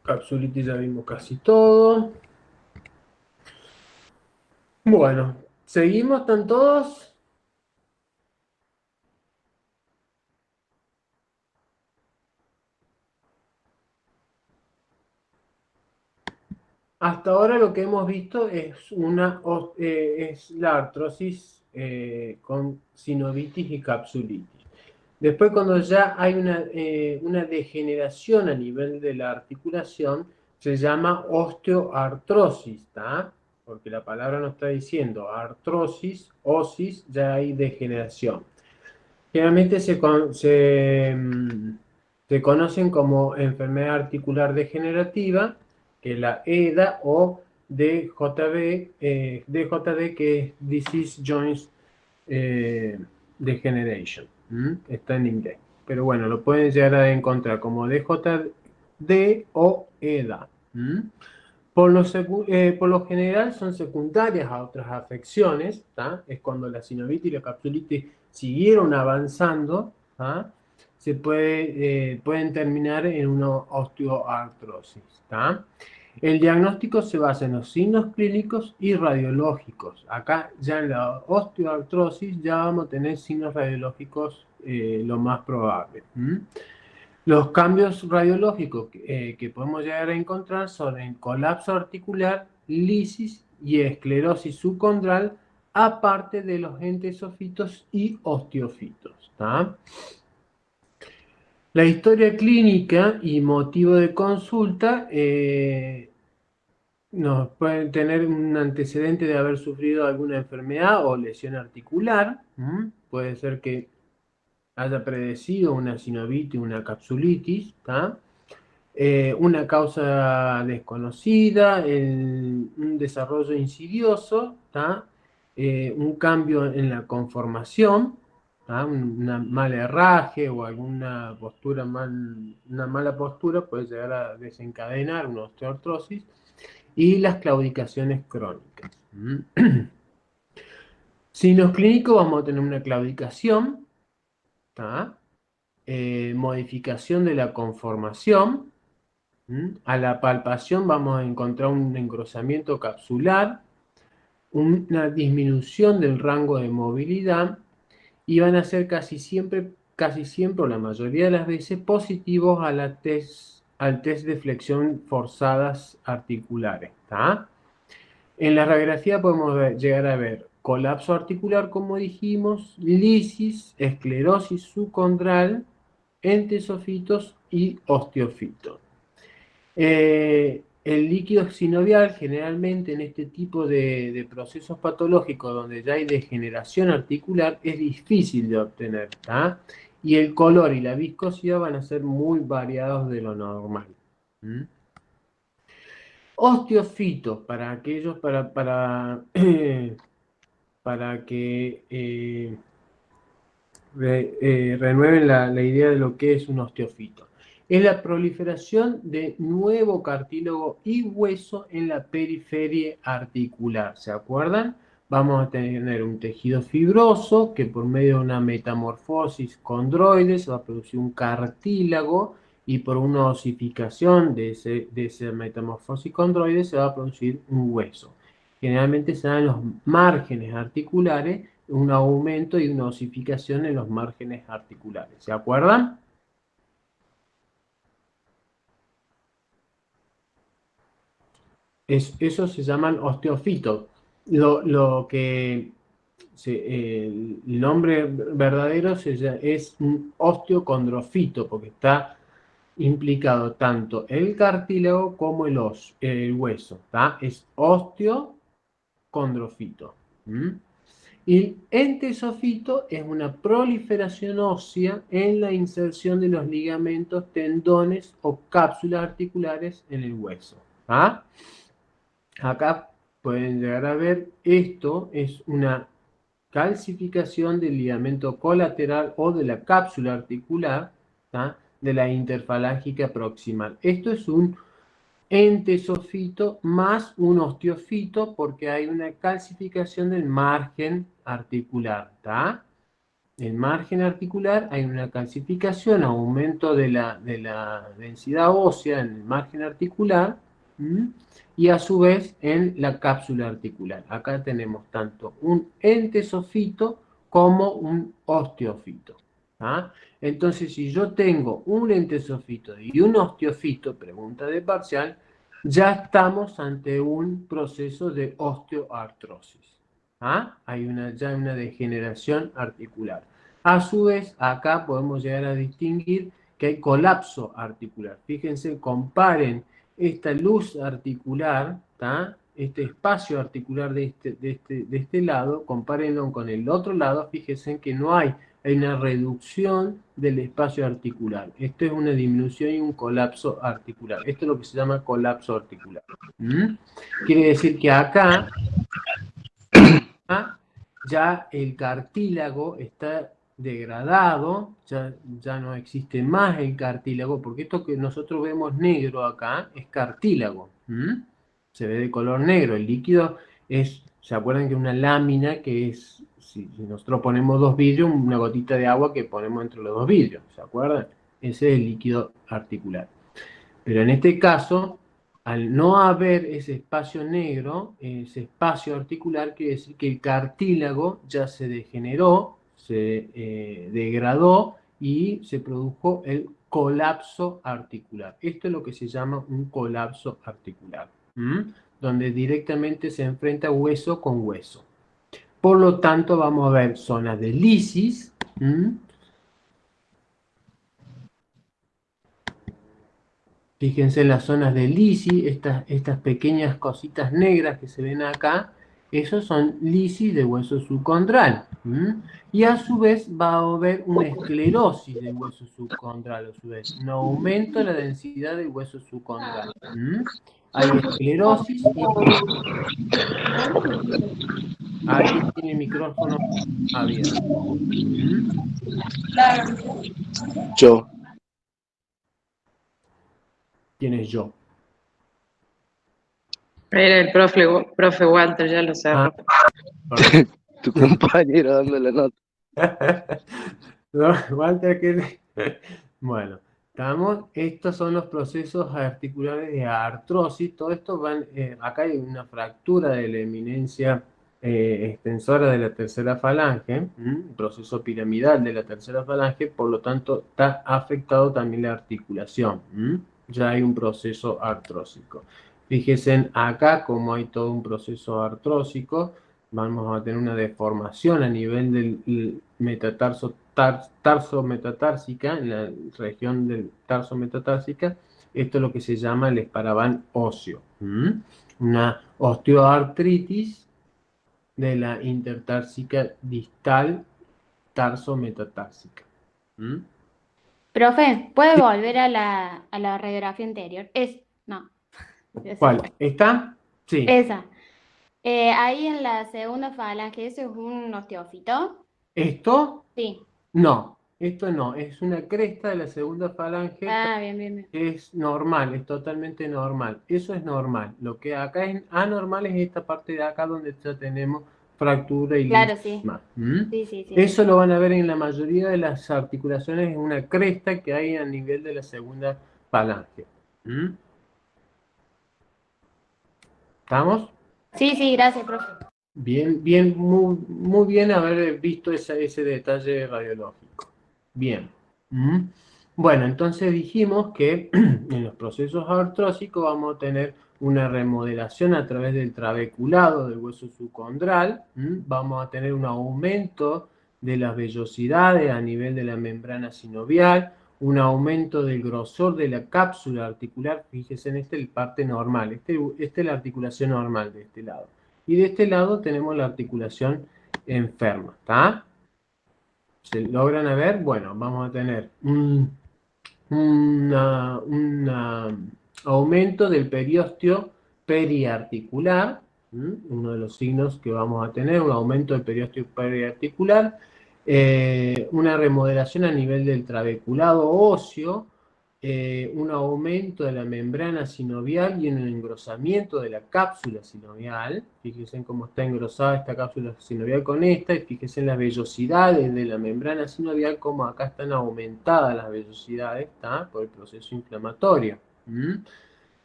Capsulitis ya vimos casi todo. Bueno, seguimos, ¿están todos? Hasta ahora lo que hemos visto es es la artrosis con sinovitis y capsulitis. Después, cuando ya hay una degeneración a nivel de la articulación, se llama osteoartrosis, ¿tá? Porque la palabra nos está diciendo artrosis, osis, ya hay degeneración. Generalmente se conocen como enfermedad articular degenerativa, que es la EDA, o DJD, que es Disease Joint eh, Degeneration. Está en inglés. Pero bueno, lo pueden llegar a encontrar como DJD o EDA. Por lo general son secundarias a otras afecciones, ¿tá? Es cuando la sinovitis y la capsulitis siguieron avanzando, ¿tá? Pueden terminar en una osteoartrosis, ¿tá? El diagnóstico se basa en los signos clínicos y radiológicos. Acá ya en la osteoartrosis ya vamos a tener signos radiológicos lo más probable. Los cambios radiológicos que podemos llegar a encontrar son en colapso articular, lisis y esclerosis subcondral, aparte de los entesofitos y osteofitos, ¿tá? La historia clínica y motivo de consulta nos pueden tener un antecedente de haber sufrido alguna enfermedad o lesión articular. Puede ser que haya predecido una sinovitis, una capsulitis, ¿tá? Una causa desconocida, un desarrollo insidioso, ¿tá? Un cambio en la conformación, ¿tá? Una mala herraje o una mala postura puede llegar a desencadenar una osteoartrosis y las claudicaciones crónicas. Signos clínicos, vamos a tener una claudicación, ¿tá? Modificación de la conformación. A la palpación vamos a encontrar un engrosamiento capsular, una disminución del rango de movilidad y van a ser casi siempre o la mayoría de las veces positivos al test de flexión forzadas articulares, ¿tá? En la radiografía podemos llegar a ver colapso articular, como dijimos, lisis, esclerosis subcondral, entesofitos y osteofitos. El líquido sinovial, generalmente en este tipo de procesos patológicos donde ya hay degeneración articular, es difícil de obtener, ¿tá? Y el color y la viscosidad van a ser muy variados de lo normal. Osteofitos, para aquellos, para que renueven la idea de lo que es un osteofito. Es la proliferación de nuevo cartílago y hueso en la periferia articular. ¿Se acuerdan? Vamos a tener un tejido fibroso que por medio de una metamorfosis condroide se va a producir un cartílago y por una osificación de esa metamorfosis condroide se va a producir un hueso. Generalmente se dan los márgenes articulares un aumento y una osificación en los márgenes articulares. ¿Se acuerdan? Esos se llaman osteofitos. Lo que el nombre verdadero es un osteocondrofito, porque está implicado tanto el cartílago como el hueso. ¿Tá? Es osteocondrofito. Y entesofito es una proliferación ósea en la inserción de los ligamentos, tendones o cápsulas articulares en el hueso. ¿Ah? Acá pueden llegar a ver, esto es una calcificación del ligamento colateral o de la cápsula articular, ¿tá? De la interfalángica proximal. Esto es un entesofito más un osteofito porque hay una calcificación del margen articular, ¿tá? el margen articular, hay una calcificación, aumento de la densidad ósea en el margen articular, y a su vez en la cápsula articular. Acá tenemos tanto un entesofito como un osteofito. ¿Ah? Entonces, si yo tengo un entesofito y un osteofito, pregunta de parcial, ya estamos ante un proceso de osteoartrosis. ¿Ah? Hay ya una degeneración articular. A su vez, acá podemos llegar a distinguir que hay colapso articular. Fíjense, comparen esta luz articular, este espacio articular de este lado, compárenlo con el otro lado, fíjense que no hay una reducción del espacio articular. Esto es una disminución y un colapso articular. Esto es lo que se llama colapso articular. Quiere decir que acá ya el cartílago está degradado, ya no existe más el cartílago, porque esto que nosotros vemos negro acá es cartílago. Se ve de color negro. El líquido es, ¿se acuerdan que una lámina que es, si nosotros ponemos dos vidrios, una gotita de agua que ponemos entre los dos vidrios, ¿se acuerdan? Ese es el líquido articular. Pero en este caso, al no haber ese espacio negro, ese espacio articular, quiere decir que el cartílago ya se degeneró, se degradó y se produjo el colapso articular. Esto es lo que se llama un colapso articular, donde directamente se enfrenta hueso con hueso. Por lo tanto, vamos a ver zonas de lisis. Fíjense en las zonas de lisi, estas pequeñas cositas negras que se ven acá, esos son lisis de hueso subcondral. Y a su vez va a haber una esclerosis del hueso subcondral, a su vez, un aumento de la densidad del hueso subcondral. Hay esclerosis y alguien tiene el micrófono abierto. Yo. ¿Quién es yo? Era el profe Walter, ya lo cerró. Tu compañero dando la nota. No, Walter, que... Bueno, estamos. Estos son los procesos articulares de artrosis. Todo esto van. Acá hay una fractura de la eminencia extensora de la tercera falange, proceso piramidal de la tercera falange, por lo tanto, está afectado también la articulación. Ya hay un proceso artrósico. Fíjense acá como hay todo un proceso artrósico. Vamos a tener una deformación a nivel del metatarso, tarso metatársica, en la región del tarso metatársica. Esto es lo que se llama el esparavan óseo. Una osteoartritis de la intertársica distal tarso metatársica. Profe, ¿puede volver a la radiografía anterior? No. ¿Cuál? ¿Esta? Sí. Esa. Ahí en la segunda falange, ¿eso es un osteófito? ¿Esto? Sí. No, esto no. Es una cresta de la segunda falange. Ah, bien. Es normal, es totalmente normal. Eso es normal. Lo que acá es anormal es esta parte de acá donde ya tenemos fractura y Claro, sí. Sí. Eso lo van a ver en la mayoría de las articulaciones, en una cresta que hay a nivel de la segunda falange. ¿Estamos? Sí, gracias, profe. Bien, muy bien haber visto ese detalle radiológico. Bien. Bueno, entonces dijimos que en los procesos artrósicos vamos a tener una remodelación a través del trabeculado del hueso subcondral. Vamos a tener un aumento de las vellosidades a nivel de la membrana sinovial, un aumento del grosor de la cápsula articular. Fíjense en el parte normal. Esta es la articulación normal de este lado. Y de este lado tenemos la articulación enferma. ¿Está? ¿Se logran ver? Bueno, vamos a tener un aumento del periósteo periarticular, uno de los signos que vamos a tener, un aumento del periósteo periarticular, una remodelación a nivel del trabeculado óseo, un aumento de la membrana sinovial y un engrosamiento de la cápsula sinovial. Fíjense en cómo está engrosada esta cápsula sinovial con esta, y fíjense en las vellosidades de la membrana sinovial, como acá están aumentadas las vellosidades, ¿tá? Por el proceso inflamatorio.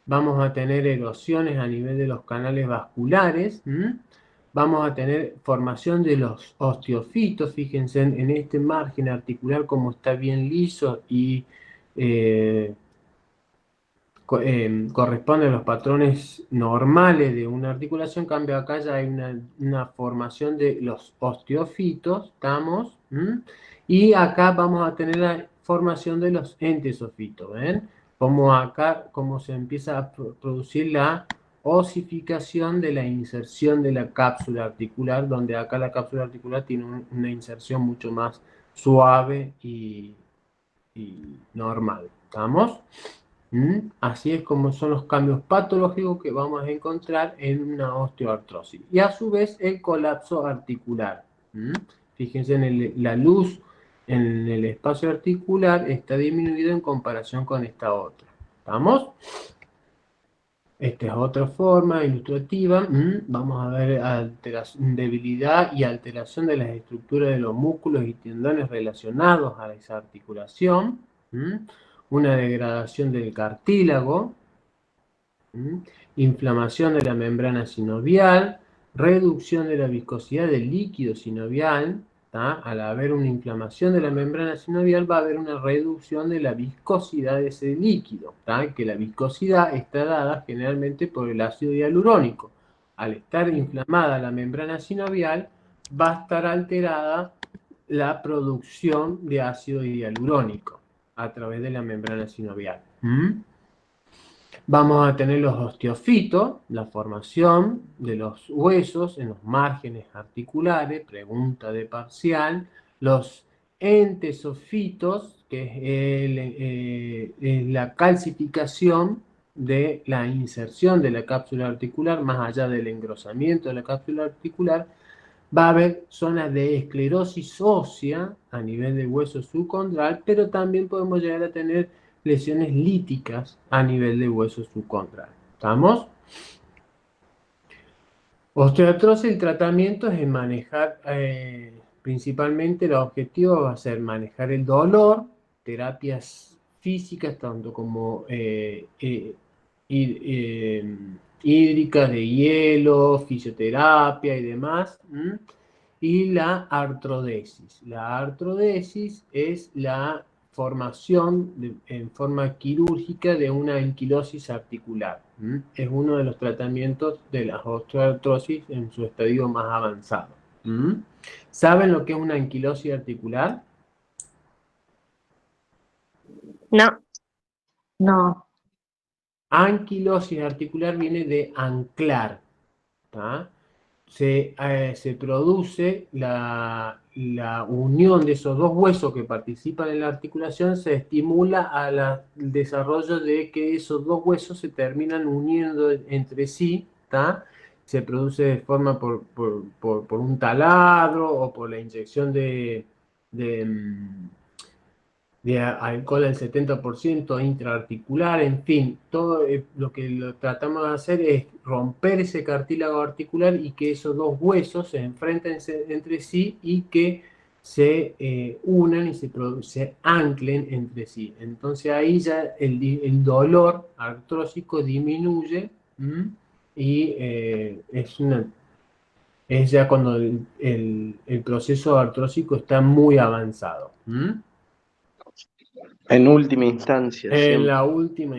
Vamos a tener erosiones a nivel de los canales vasculares. Vamos a tener formación de los osteofitos. Fíjense en este margen articular como está bien liso y corresponde a los patrones normales de una articulación. En cambio acá ya hay una formación de los osteofitos, ¿estamos? Y acá vamos a tener la formación de los entesofitos, ¿ven? Como acá, como se empieza a producir la osificación de la inserción de la cápsula articular, donde acá la cápsula articular tiene una inserción mucho más suave y normal, ¿estamos? Así es como son los cambios patológicos que vamos a encontrar en una osteoartrosis. Y a su vez el colapso articular. Fíjense en la luz en el espacio articular está disminuido en comparación con esta otra. ¿Estamos? Esta es otra forma ilustrativa. Vamos a ver debilidad y alteración de las estructuras de los músculos y tendones relacionados a esa articulación. Una degradación del cartílago, inflamación de la membrana sinovial, reducción de la viscosidad del líquido sinovial. Al haber una inflamación de la membrana sinovial, va a haber una reducción de la viscosidad de ese líquido, que la viscosidad está dada generalmente por el ácido hialurónico. Al estar inflamada la membrana sinovial, va a estar alterada la producción de ácido hialurónico a través de la membrana sinovial. Vamos a tener los osteofitos, la formación de los huesos en los márgenes articulares, pregunta de parcial. Los entesofitos, que es la calcificación de la inserción de la cápsula articular, más allá del engrosamiento de la cápsula articular. Va a haber zonas de esclerosis ósea a nivel del hueso subcondral, pero también podemos llegar a tener lesiones líticas a nivel del hueso subcondral. ¿Estamos? Osteoartrosis, el tratamiento es en manejar, principalmente el objetivo va a ser manejar el dolor, terapias físicas, tanto como hídricas de hielo, fisioterapia y demás. Y la artrodesis. La artrodesis es la formación en forma quirúrgica de una anquilosis articular. Es uno de los tratamientos de la osteoartrosis en su estadio más avanzado. ¿Saben lo que es una anquilosis articular? No, no. Anquilosis articular viene de anclar. Se produce la unión de esos dos huesos que participan en la articulación, se estimula al desarrollo de que esos dos huesos se terminan uniendo entre sí, se produce de forma por un taladro o por la inyección de alcohol al 70% intraarticular, en fin, todo lo que tratamos de hacer es romper ese cartílago articular y que esos dos huesos se enfrenten entre sí y que se unan y se anclen entre sí. Entonces ahí ya el dolor artrósico disminuye y es ya cuando el proceso artrósico está muy avanzado. En última instancia, En siempre. la última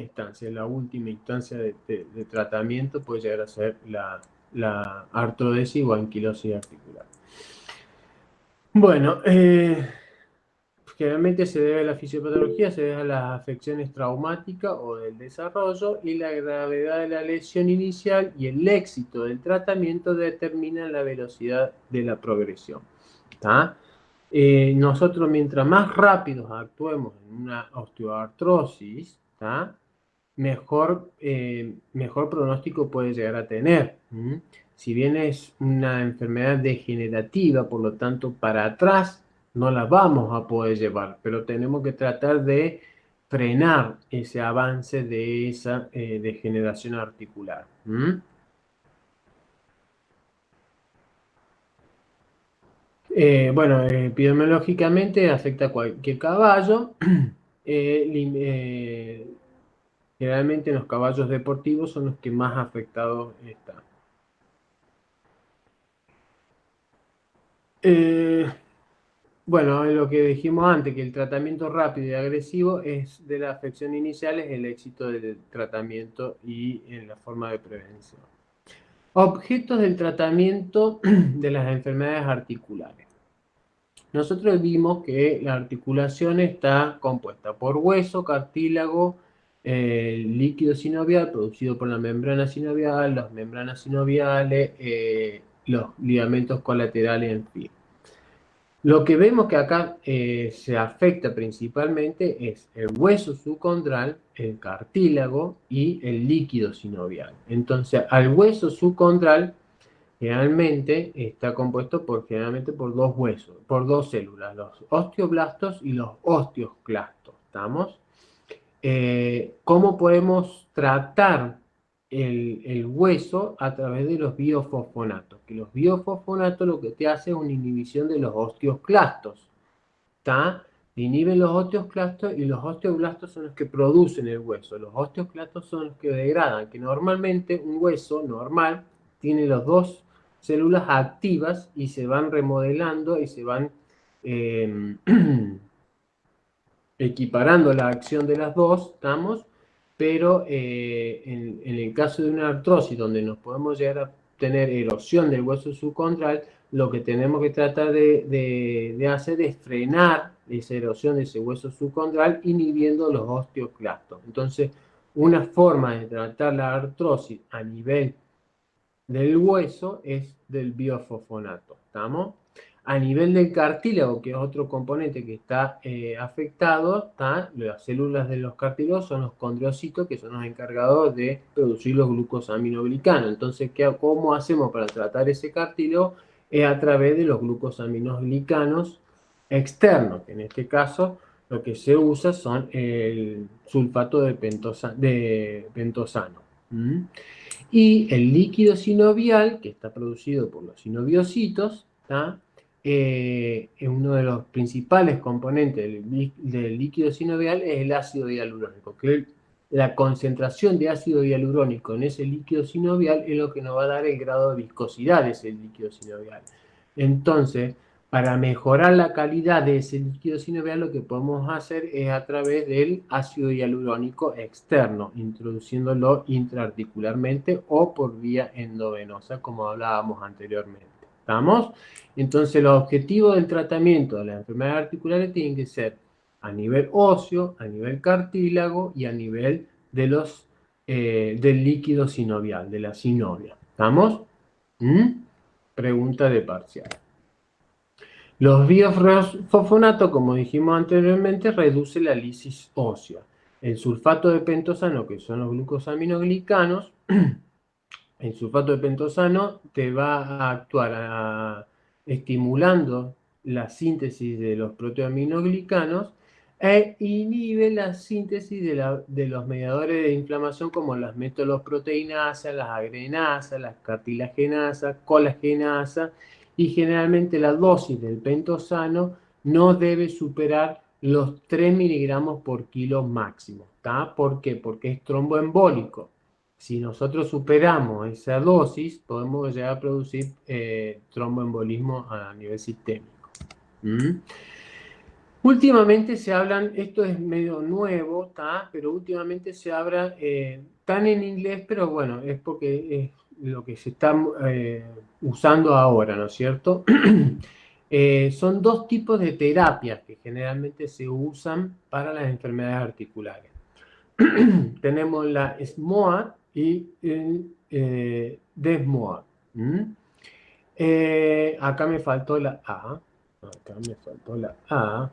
instancia de tratamiento puede llegar a ser la artrodesis o anquilosis articular. Bueno, generalmente se debe a la fisiopatología, se debe a las afecciones traumáticas o del desarrollo, y la gravedad de la lesión inicial y el éxito del tratamiento determinan la velocidad de la progresión. Nosotros, mientras más rápidos actuemos en una osteoartrosis, mejor pronóstico puede llegar a tener. Si bien es una enfermedad degenerativa, por lo tanto, para atrás no la vamos a poder llevar, pero tenemos que tratar de frenar ese avance de esa degeneración articular. Bueno, epidemiológicamente afecta a cualquier caballo. Generalmente los caballos deportivos son los que más afectados están. Bueno, lo que dijimos antes, que el tratamiento rápido y agresivo es de la afección inicial, es el éxito del tratamiento y en la forma de prevención. Objetos del tratamiento de las enfermedades articulares. Nosotros vimos que la articulación está compuesta por hueso, cartílago, líquido sinovial producido por la membrana sinovial, las membranas sinoviales, los ligamentos colaterales, en fin. Lo que vemos que acá se afecta principalmente es el hueso subcondral, el cartílago y el líquido sinovial. Entonces, al hueso subcondral generalmente está compuesto generalmente por dos huesos, por dos células, los osteoblastos y los osteoclastos. ¿Estamos? ¿Cómo podemos tratar el hueso? A través de los biofosfonatos. Que los biofosfonatos lo que te hace es una inhibición de los osteoclastos. ¿Está? Inhiben los osteoclastos y los osteoblastos son los que producen el hueso. Los osteoclastos son los que degradan, que normalmente un hueso normal tiene las dos células activas y se van remodelando y se van equiparando la acción de las dos, ¿estamos? Pero en el caso de una artrosis donde nos podemos llegar a tener erosión del hueso subcondral, lo que tenemos que tratar de hacer es frenar esa erosión de ese hueso subcondral inhibiendo los osteoclastos. Entonces, una forma de tratar la artrosis a nivel del hueso es del biofosfonato, ¿estamos? A nivel del cartílago, que es otro componente que está afectado, las células de los cartílagos son los condrocitos, que son los encargados de producir los glucosaminoglicanos. Entonces, ¿cómo hacemos para tratar ese cartílago? Es a través de los glucosaminoglicanos externos, que en este caso lo que se usa son el sulfato de pentosano. Y el líquido sinovial, que está producido por los sinoviocitos, es uno de los principales componentes del líquido sinovial, es el ácido hialurónico, que la concentración de ácido hialurónico en ese líquido sinovial es lo que nos va a dar el grado de viscosidad de ese líquido sinovial. Entonces, para mejorar la calidad de ese líquido sinovial, lo que podemos hacer es a través del ácido hialurónico externo, introduciéndolo intraarticularmente o por vía endovenosa, como hablábamos anteriormente. ¿Estamos? Entonces, los objetivos del tratamiento de las enfermedades articulares tienen que ser a nivel óseo, a nivel cartílago y a nivel del líquido sinovial, de la sinovia. ¿Estamos? Pregunta de parcial. Los biofosfonatos, como dijimos anteriormente, reduce la lisis ósea. El sulfato de pentosano, que son los glucosaminoglicanos, el sulfato de pentosano te va a actuar estimulando la síntesis de los proteaminoglicanos e inhibe la síntesis de los mediadores de inflamación como las metalloproteinasas, las agrenasas, las cartilagenasas, colagenasas, y generalmente la dosis del pentosano no debe superar los 3 miligramos por kilo máximo. ¿Por qué? Porque es tromboembólico. Si nosotros superamos esa dosis, podemos llegar a producir tromboembolismo a nivel sistémico. Últimamente se hablan, esto es medio nuevo, pero últimamente se habla tan en inglés, pero bueno, es porque es lo que se está usando ahora, ¿no es cierto? Son dos tipos de terapias que generalmente se usan para las enfermedades articulares. Tenemos la SMOAD y el DESMOAD. Acá me faltó la A. Acá me faltó la A.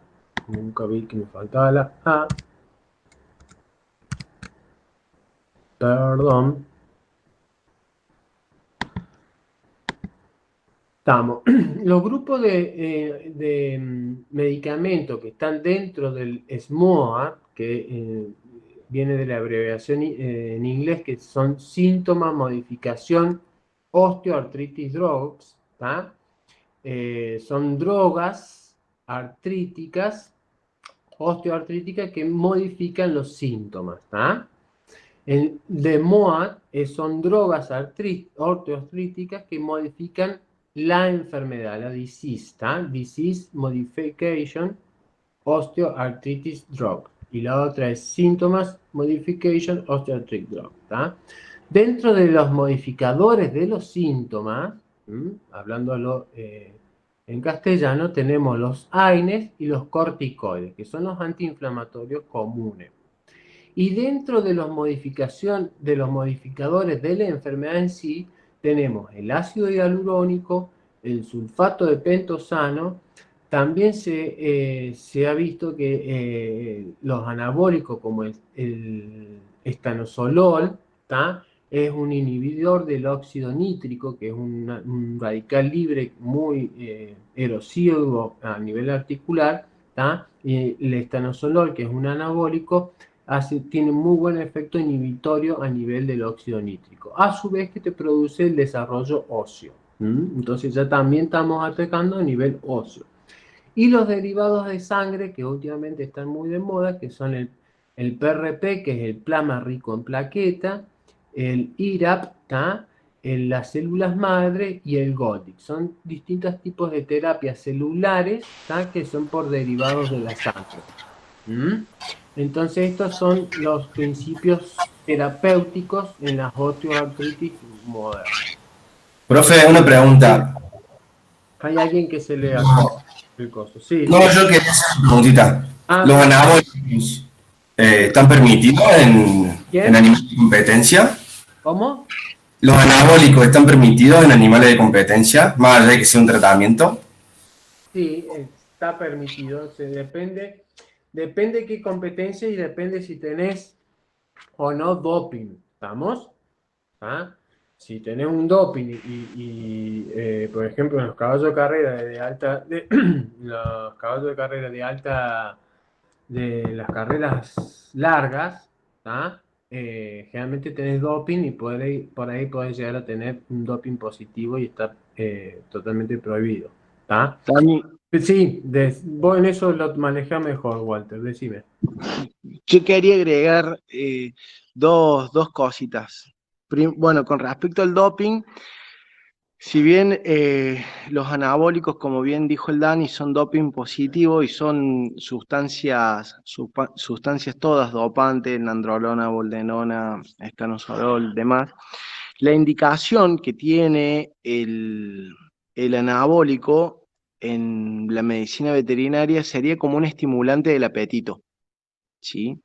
Nunca vi que me faltaba la A. Perdón. Estamos. Los grupos de medicamentos que están dentro del SMOA, que viene de la abreviación en inglés, que son síntomas, modificación, osteoartritis drugs, ¿tá? Son drogas artríticas, osteoartríticas que modifican los síntomas, ¿tá? El de MOAD son drogas ortoartríticas que modifican la enfermedad, la disease, ¿tá? Disease Modification Osteoarthritis Drug. Y la otra es Symptoms Modification Osteoarthritis Drug, ¿tá? Dentro de los modificadores de los síntomas, hablándolo en castellano, tenemos los AINES y los corticoides, que son los antiinflamatorios comunes. Y dentro de los modificadores de la enfermedad en sí, tenemos el ácido hialurónico, el sulfato de pentosano. También se ha visto que los anabólicos como el estanozolol, ¿tá? Es un inhibidor del óxido nítrico, que es un radical libre muy erosivo a nivel articular, ¿tá? Y el estanozolol, que es un anabólico, tiene muy buen efecto inhibitorio a nivel del óxido nítrico. A su vez que te produce el desarrollo óseo. Entonces ya también estamos atacando a nivel óseo. Y los derivados de sangre que últimamente están muy de moda, que son el PRP, que es el plasma rico en plaqueta, el IRAP, las células madre y el Golgi. Son distintos tipos de terapias celulares, que son por derivados de la sangre. Entonces estos son los principios terapéuticos en las osteoartritis modernas. Profe, una pregunta. Hay alguien que se lea el coso. Sí, No, yo quería hacer una preguntita. Ah, ¿Los anabólicos están permitidos en animales de competencia? ¿Cómo? ¿Los anabólicos están permitidos en animales de competencia, más allá de que sea un tratamiento? Sí, está permitido. Depende qué competencia y depende si tenés o no doping. ¿Estamos? ¿Ah? Si tenés un doping por ejemplo, en los caballos de carrera los caballos de carrera de las carreras largas, generalmente tenés doping y por ahí podés llegar a tener un doping positivo y está totalmente prohibido. Dani, Sí, vos en eso lo manejás mejor, Walter, decime. yo quería agregar dos cositas. Bueno, con respecto al doping, si bien los anabólicos, como bien dijo el Dani, son doping positivo y son sustancias todas dopantes, nandrolona, boldenona, estanozolol, demás, la indicación que tiene el anabólico en la medicina veterinaria sería como un estimulante del apetito, ¿sí?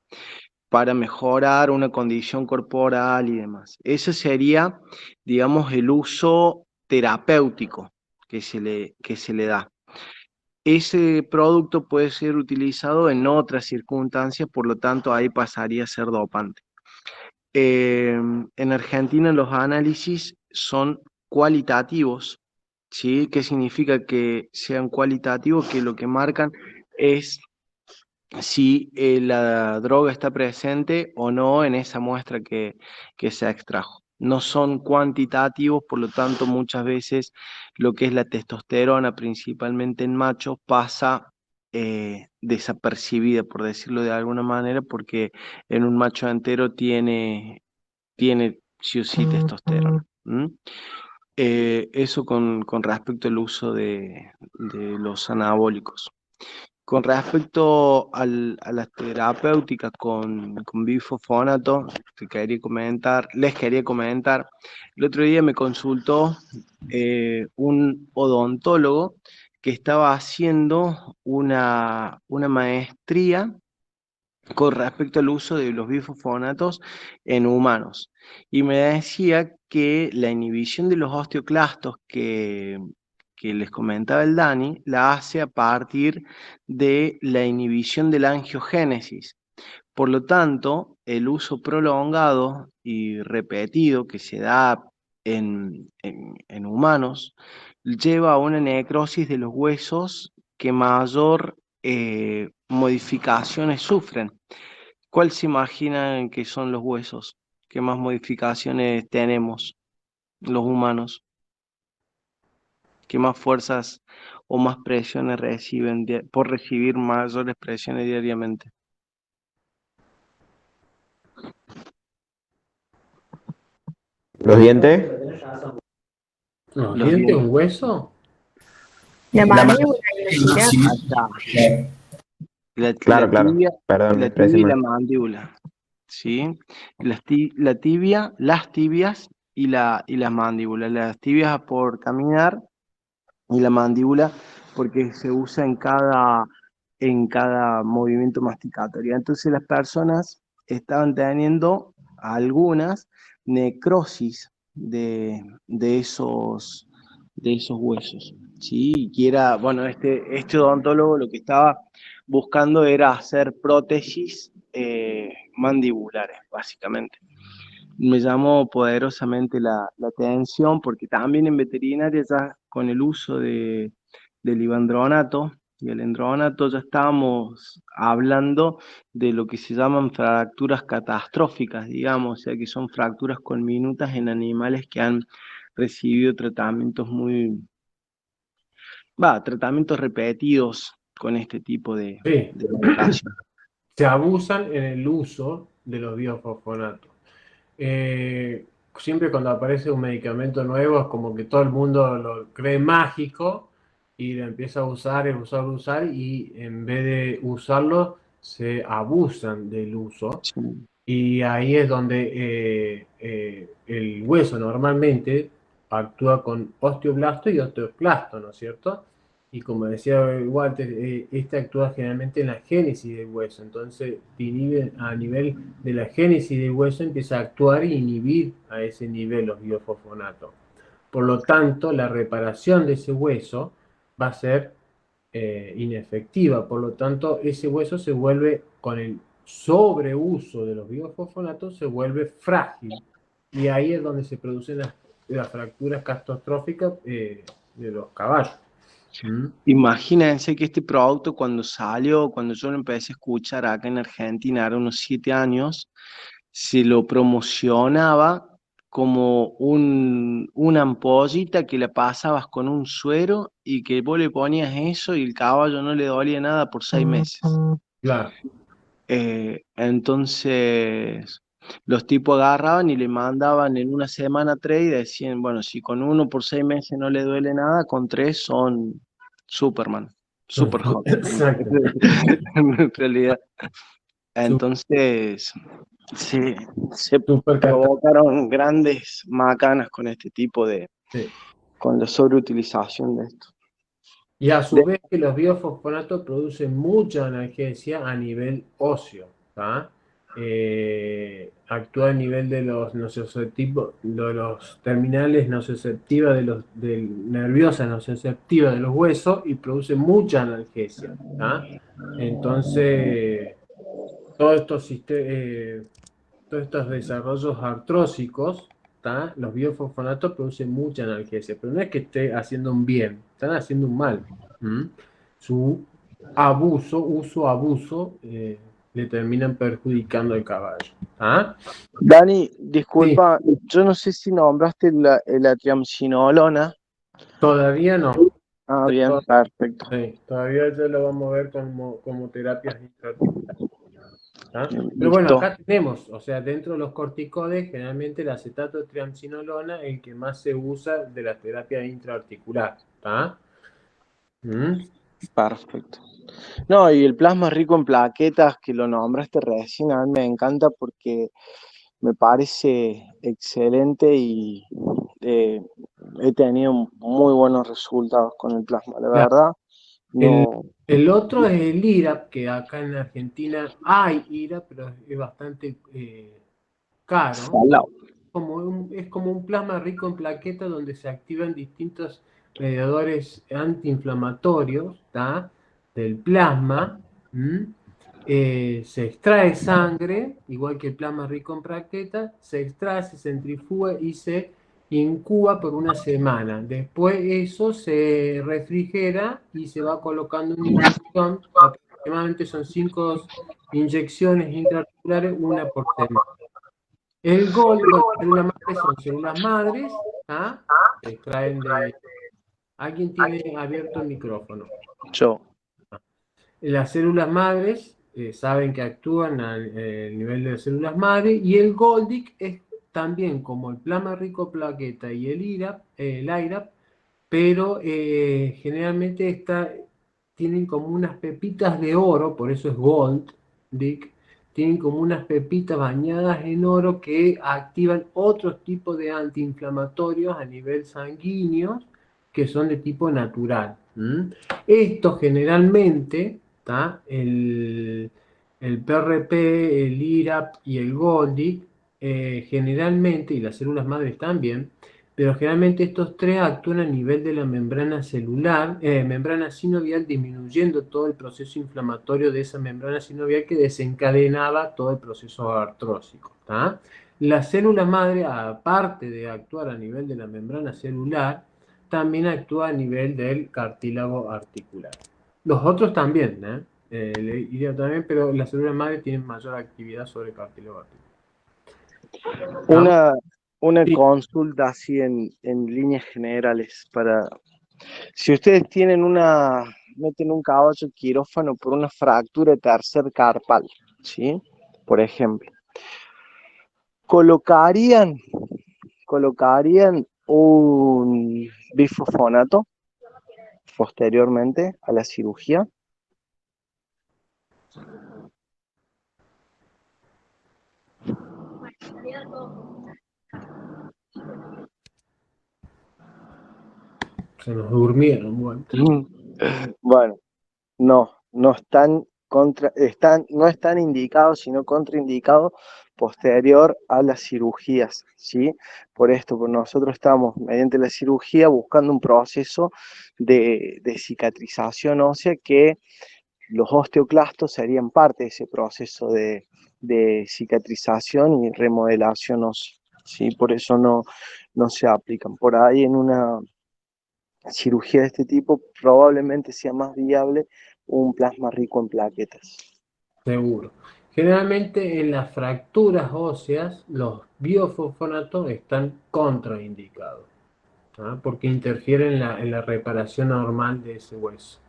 Para mejorar una condición corporal y demás. Ese sería, digamos, el uso terapéutico que se le da. Ese producto puede ser utilizado en otras circunstancias, por lo tanto ahí pasaría a ser dopante. En Argentina los análisis son cualitativos, ¿sí? ¿Qué significa que sean cualitativos? Que lo que marcan es si la droga está presente o no en esa muestra que se extrajo. No son cuantitativos, por lo tanto muchas veces lo que es la testosterona, principalmente en machos, pasa desapercibida, por decirlo de alguna manera, porque en un macho entero tiene sí o sí testosterona. Eso con respecto al uso de los anabólicos. Con respecto a las terapéuticas con bifosfonato, les quería comentar, el otro día me consultó un odontólogo que estaba haciendo una maestría con respecto al uso de los bifosfonatos en humanos. Y me decía que la inhibición de los osteoclastos que les comentaba el Dani, la hace a partir de la inhibición de la angiogénesis. Por lo tanto, el uso prolongado y repetido que se da en humanos, lleva a una necrosis de los huesos que mayor modificaciones sufren. ¿Cuál se imaginan que son los huesos? ¿Qué más modificaciones tenemos los humanos? ¿Qué más fuerzas o más presiones reciben por recibir mayores presiones diariamente? ¿Los dientes? ¿Los Los dientes, dientes. un hueso? La La mandíbula y la tibia. Acá. Claro, claro. Perdón, me La expresé tibia y la mal. mandíbula. ¿Sí? La tibia, las tibias y las mandíbulas. Las tibias por caminar y la mandíbula porque se usa en cada movimiento masticatorio. Entonces las personas estaban teniendo algunas necrosis de esos huesos. ¿Sí? Y que era, bueno, este odontólogo lo que estaba buscando era hacer prótesis mandibulares, básicamente. Me llamó poderosamente la atención porque también en veterinaria ya con el uso del ivandronato y el endronato ya estábamos hablando de lo que se llaman fracturas catastróficas, digamos, o sea que son fracturas conminutas en animales que han recibido tratamientos repetidos con este tipo de Sí, medicación. se abusan en el uso de los biofosfonatos. Siempre cuando aparece un medicamento nuevo es como que todo el mundo lo cree mágico y lo empieza a usar y en vez de usarlo se abusan del uso. Sí. Y ahí es donde el hueso normalmente actúa con osteoblasto y osteoclasto, ¿no es cierto? Y como decía Walter, este actúa generalmente en la génesis del hueso, entonces inhibe a nivel de la génesis del hueso, empieza a actuar e inhibir a ese nivel los biofosfonatos. Por lo tanto, la reparación de ese hueso va a ser inefectiva, por lo tanto, ese hueso se vuelve, con el sobreuso de los biofosfonatos, se vuelve frágil. Y ahí es donde se producen las fracturas catastróficas de los caballos. ¿Mm? Imagínense que este producto cuando salió, cuando yo lo empecé a escuchar acá en Argentina, era unos 7 años, se lo promocionaba como una ampollita que la pasabas con un suero y que vos le ponías eso y el caballo no le dolía nada por 6 meses. Claro. Entonces los tipos agarraban y le mandaban en una semana 3 y decían, bueno, si con uno por 6 meses no le duele nada, con 3 son Superman, Superhot, Exacto. en realidad. Entonces se Super provocaron grandes macanas con este tipo sí. con la sobreutilización de esto. Y a su vez que los biofosfonatos producen mucha analgesia a nivel óseo, ¿tá? Actúa a nivel de los nociceptivos, de los terminales nociceptivas nerviosas nociceptivas de los huesos y produce mucha analgesia, ¿tá? Entonces, todos todos estos desarrollos artrósicos, ¿tá? Los biofosfonatos producen mucha analgesia, pero no es que esté haciendo un bien, están haciendo un mal. ¿Mm? Su abuso, le terminan perjudicando al caballo. ¿Ah? Dani, Sí, disculpa, yo no sé si nombraste la triamcinolona. todavía no. Ah, bien, perfecto. Sí, todavía ya lo vamos a ver como terapias intraarticulares. ¿Ah? Pero bueno, Listo. acá tenemos, o sea, dentro de los corticoides, generalmente el acetato de triamcinolona es el que más se usa de la terapia intraarticular. ¿Tá? ¿Mm? Perfecto. No, y el plasma rico en plaquetas que lo nombraste recién, a mí me encanta porque me parece excelente y he tenido muy buenos resultados con el plasma, la Claro. verdad. El, No, el otro es el IRAP, que acá en Argentina hay IRAP, pero es bastante caro. salado. Es como un plasma rico en plaquetas donde se activan distintos mediadores antiinflamatorios, ¿tá? Del plasma. ¿Mm? Se extrae sangre, igual que el plasma rico en plaquetas, se extrae, se centrifuga y se incuba por una semana. Después eso se refrigera y se va colocando una inyección. Aproximadamente son 5 inyecciones intraarticulares, una por semana. El GOL, bueno, las células madres son células madres, ¿ah? Se extraen de... ¿Alguien tiene abierto el micrófono? Yo. Las células madres saben que actúan al nivel de las células madres, y el Goldic es también como el plasma rico plaqueta y el IRAP, pero generalmente tienen como unas pepitas de oro, por eso es Goldic, tienen como unas pepitas bañadas en oro que activan otros tipos de antiinflamatorios a nivel sanguíneo que son de tipo natural. Esto generalmente, ¿tá? El PRP, el IRAP y el Goldic, generalmente, y las células madres también, pero generalmente estos tres actúan a nivel de la membrana celular, membrana sinovial, disminuyendo todo el proceso inflamatorio de esa membrana sinovial que desencadenaba todo el proceso artrósico. ¿Tá? La célula madre, aparte de actuar a nivel de la membrana celular, también actúa a nivel del cartílago articular. Los otros también, el IRAP también, pero las células madre tienen mayor actividad sobre el cartílago articular. Una Sí. consulta así en líneas generales para... Si ustedes meten un caballo quirófano por una fractura de tercer carpal, ¿sí? Por ejemplo, ¿colocarían un bifosfonato posteriormente a la cirugía? Se nos durmieron, bueno. Bueno, no están indicados, sino contraindicados posterior a las cirugías, ¿sí? Por esto, pues nosotros estamos, mediante la cirugía, buscando un proceso de cicatrización ósea, que los osteoclastos serían parte de ese proceso de cicatrización y remodelación ósea, ¿sí? Por eso no se aplican. Por ahí en una cirugía de este tipo probablemente sea más viable un plasma rico en plaquetas. Seguro. Generalmente en las fracturas óseas los biofosfonatos están contraindicados, ¿ah? Porque interfieren en la reparación normal de ese hueso.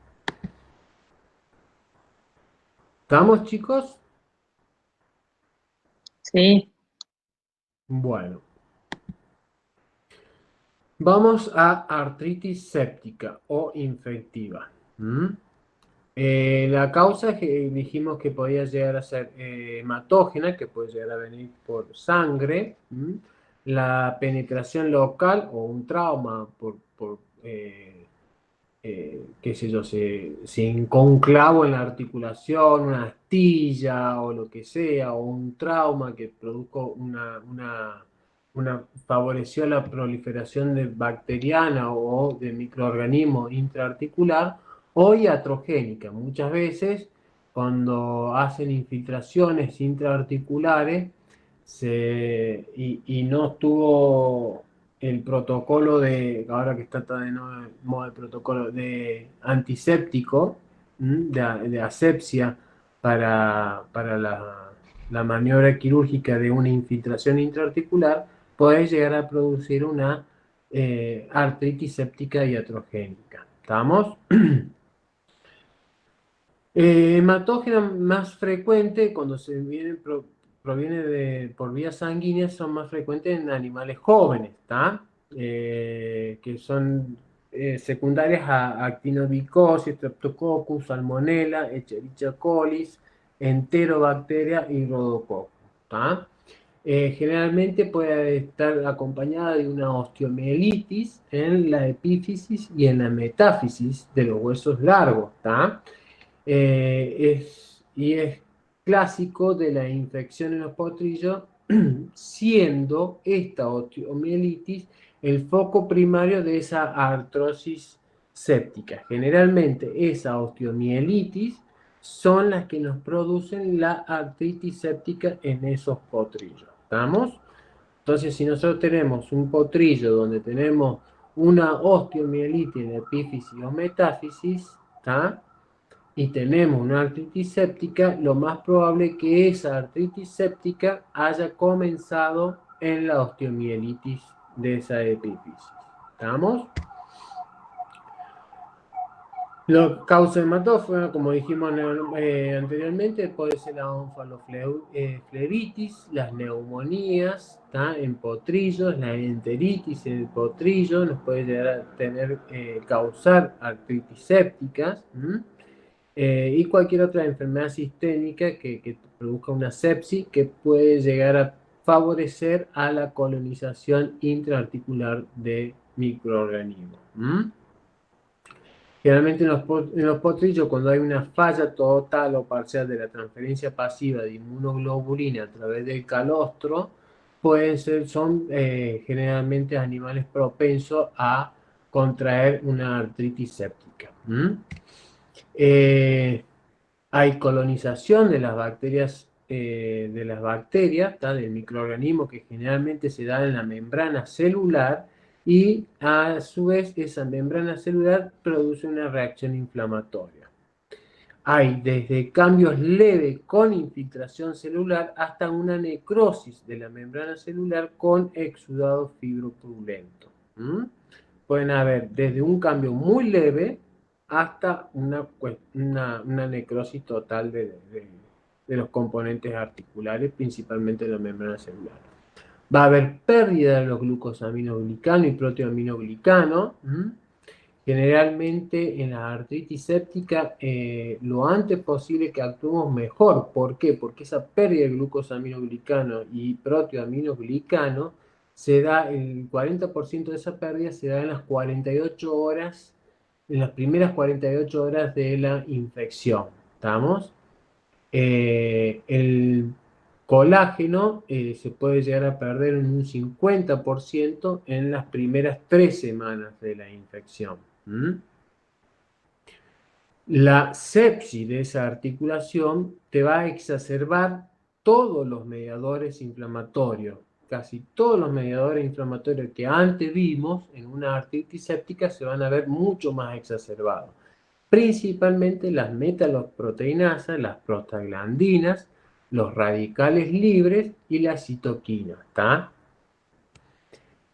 ¿Estamos, chicos? Sí. Bueno. Vamos a artritis séptica o infectiva. La causa que dijimos que podía llegar a ser hematógena, que puede llegar a venir por sangre, la penetración local o un trauma qué sé yo, se hincó un clavo en la articulación, una astilla o lo que sea, o un trauma que produjo favoreció la proliferación de bacteriana o de microorganismos intraarticular, o iatrogénica. Muchas veces, cuando hacen infiltraciones intraarticulares y no estuvo el protocolo ahora que está de moda el protocolo de antiséptico, de asepsia para la maniobra quirúrgica de una infiltración intraarticular, puede llegar a producir una artritis séptica iatrogénica. ¿Estamos? Hematógena más frecuente cuando proviene por vía sanguínea, son más frecuentes en animales jóvenes, ¿tá? Que son secundarias a actinovicosis, streptococcus, salmonella, Escherichia coli, enterobacteria y rhodococcus, ¿tá? Generalmente puede estar acompañada de una osteomielitis en la epífisis y en la metáfisis de los huesos largos, ¿tá? Es clásico de la infección en los potrillos, siendo esta osteomielitis el foco primario de esa artrosis séptica. Generalmente esa osteomielitis son las que nos producen la artritis séptica en esos potrillos. ¿Estamos? Entonces, si nosotros tenemos un potrillo donde tenemos una osteomielitis en epífisis o metáfisis, ¿tá? Y tenemos una artritis séptica, lo más probable es que esa artritis séptica haya comenzado en la osteomielitis de esa epífisis. ¿Estamos? Los causa hematófagos, como dijimos anteriormente, puede ser la onfaloflebitis, las neumonías, en potrillos, la enteritis en el potrillo nos puede llegar a causar artritis sépticas. Y cualquier otra enfermedad sistémica que produzca una sepsis que puede llegar a favorecer a la colonización intraarticular de microorganismos. Generalmente en los potrillos, cuando hay una falla total o parcial de la transferencia pasiva de inmunoglobulina a través del calostro, son generalmente animales propensos a contraer una artritis séptica. Hay colonización de las bacterias, del microorganismo que generalmente se da en la membrana celular y a su vez esa membrana celular produce una reacción inflamatoria. Hay desde cambios leves con infiltración celular hasta una necrosis de la membrana celular con exudado fibropurulento. Pueden haber desde un cambio muy leve hasta una necrosis total de los componentes articulares, principalmente de la membrana celular. Va a haber pérdida de los glucosaminoglicanos y proteoaminoglicanos. Generalmente en la artritis séptica, lo antes posible que actuemos mejor. ¿Por qué? Porque esa pérdida de glucosaminoglicano y proteoaminoglicano se da, el 40% de esa pérdida se da en las 48 horas, en las primeras 48 horas de la infección. ¿Estamos? El colágeno se puede llegar a perder en un 50% en las primeras 3 semanas de la infección. La sepsis de esa articulación te va a exacerbar todos los mediadores inflamatorios. Casi todos los mediadores inflamatorios que antes vimos en una artritis séptica se van a ver mucho más exacerbados. Principalmente las metaloproteinasas, las prostaglandinas, los radicales libres y la citoquina.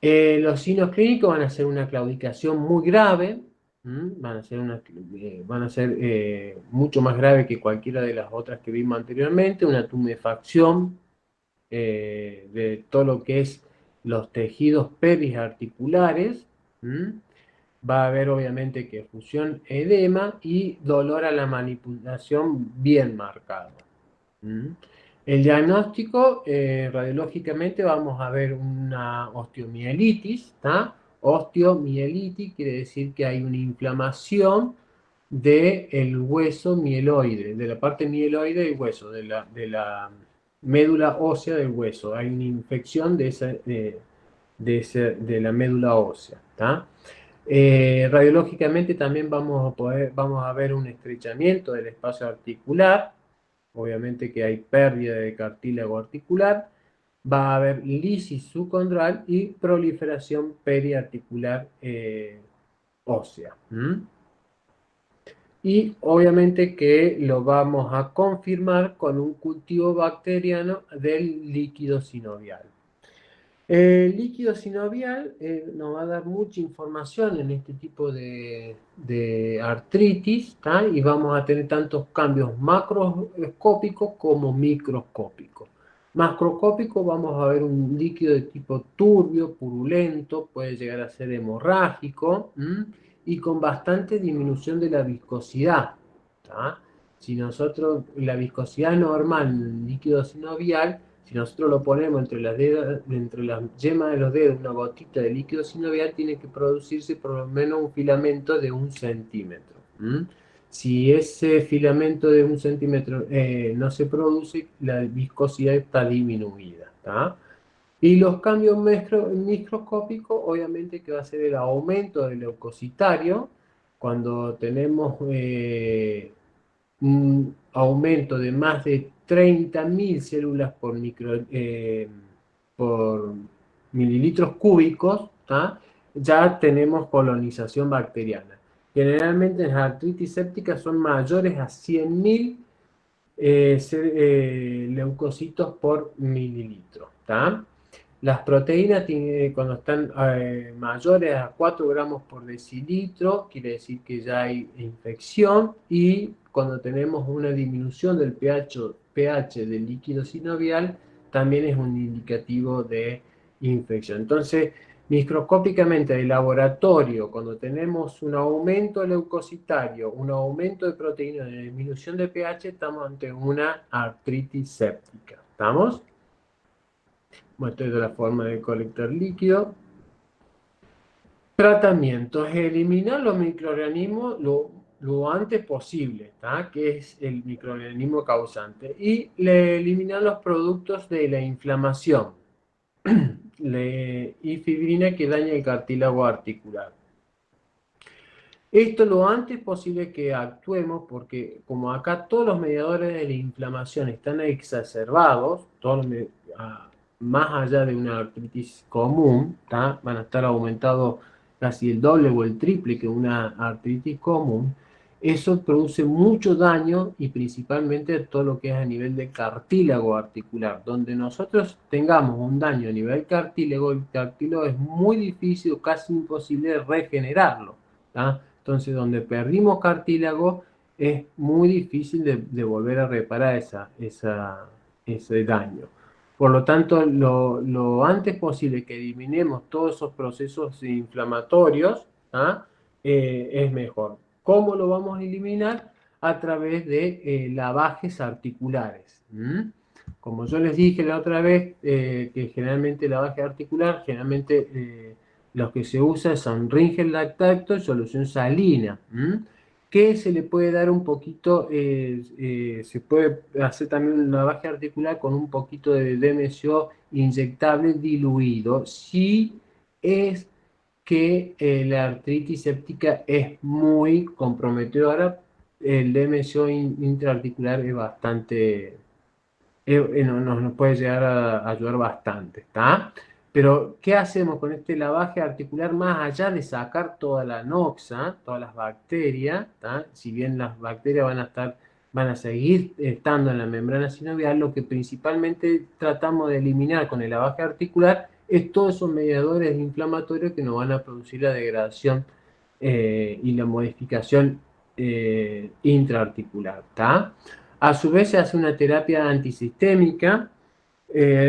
Los signos clínicos van a ser una claudicación muy grave, van a ser mucho más grave que cualquiera de las otras que vimos anteriormente, una tumefacción de todo lo que es los tejidos periarticulares. Va a haber obviamente que efusión, edema y dolor a la manipulación bien marcado. El diagnóstico, radiológicamente vamos a ver una osteomielitis. Osteomielitis quiere decir que hay una inflamación del hueso mieloide, de la parte mieloide del hueso, de la médula ósea del hueso. Hay una infección de la médula ósea. Radiológicamente también vamos a ver un estrechamiento del espacio articular. Obviamente que hay pérdida de cartílago articular. Va a haber lisis subcondral y proliferación periarticular ósea. Y obviamente que lo vamos a confirmar con un cultivo bacteriano del líquido sinovial. El líquido sinovial nos va a dar mucha información en este tipo de artritis, y vamos a tener tantos cambios macroscópicos como microscópicos. Macroscópico vamos a ver un líquido de tipo turbio, purulento, puede llegar a ser hemorrágico y con bastante disminución de la viscosidad. Si nosotros, la viscosidad normal en el líquido sinovial, si nosotros lo ponemos entre las yemas de los dedos, una gotita de líquido sinovial, tiene que producirse por lo menos un filamento de 1 centímetro. Si ese filamento de 1 centímetro no se produce, la viscosidad está disminuida. Y los cambios microscópicos, obviamente que va a ser el aumento del leucocitario, cuando tenemos un aumento de más de 30.000 células por mililitros cúbicos, ya tenemos colonización bacteriana. Generalmente las artritis sépticas son mayores a 100.000 leucocitos por mililitro. Las proteínas cuando están mayores a 4 gramos por decilitro, quiere decir que ya hay infección, y cuando tenemos una disminución del pH del líquido sinovial, también es un indicativo de infección. Entonces, microscópicamente de laboratorio, cuando tenemos un aumento leucocitario, un aumento de proteínas, de disminución de pH, estamos ante una artritis séptica. ¿Estamos? Muestro de la forma de colectar líquido. Tratamiento es eliminar los microorganismos lo antes posible, que es el microorganismo causante, y eliminar los productos de la inflamación y fibrina que daña el cartílago articular. Esto lo antes posible que actuemos, porque como acá todos los mediadores de la inflamación están exacerbados, más allá de una artritis común, van a estar aumentados casi el doble o el triple que una artritis común. Eso produce mucho daño, y principalmente todo lo que es a nivel de cartílago articular. Donde nosotros tengamos un daño a nivel cartílago, el cartílago es muy difícil o casi imposible regenerarlo. Entonces, donde perdimos cartílago, es muy difícil de volver a reparar ese daño. Por lo tanto, lo antes posible que eliminemos todos esos procesos inflamatorios, es mejor. ¿Cómo lo vamos a eliminar? A través de lavajes articulares. Como yo les dije la otra vez, que generalmente el lavaje articular, los que se usan son Ringel lactato y solución salina. Que se le puede dar un poquito, se puede hacer también un lavaje articular con un poquito de DMSO inyectable diluido, si es que la artritis séptica es muy comprometedora. El DMSO intraarticular es bastante, nos puede llegar a ayudar bastante, ¿está? Pero, ¿qué hacemos con este lavaje articular más allá de sacar toda la noxa, todas las bacterias? Si bien las bacterias van a seguir estando en la membrana sinovial, lo que principalmente tratamos de eliminar con el lavaje articular es todos esos mediadores inflamatorios que nos van a producir la degradación y la modificación intraarticular, ¿está? A su vez se hace una terapia antisistémica,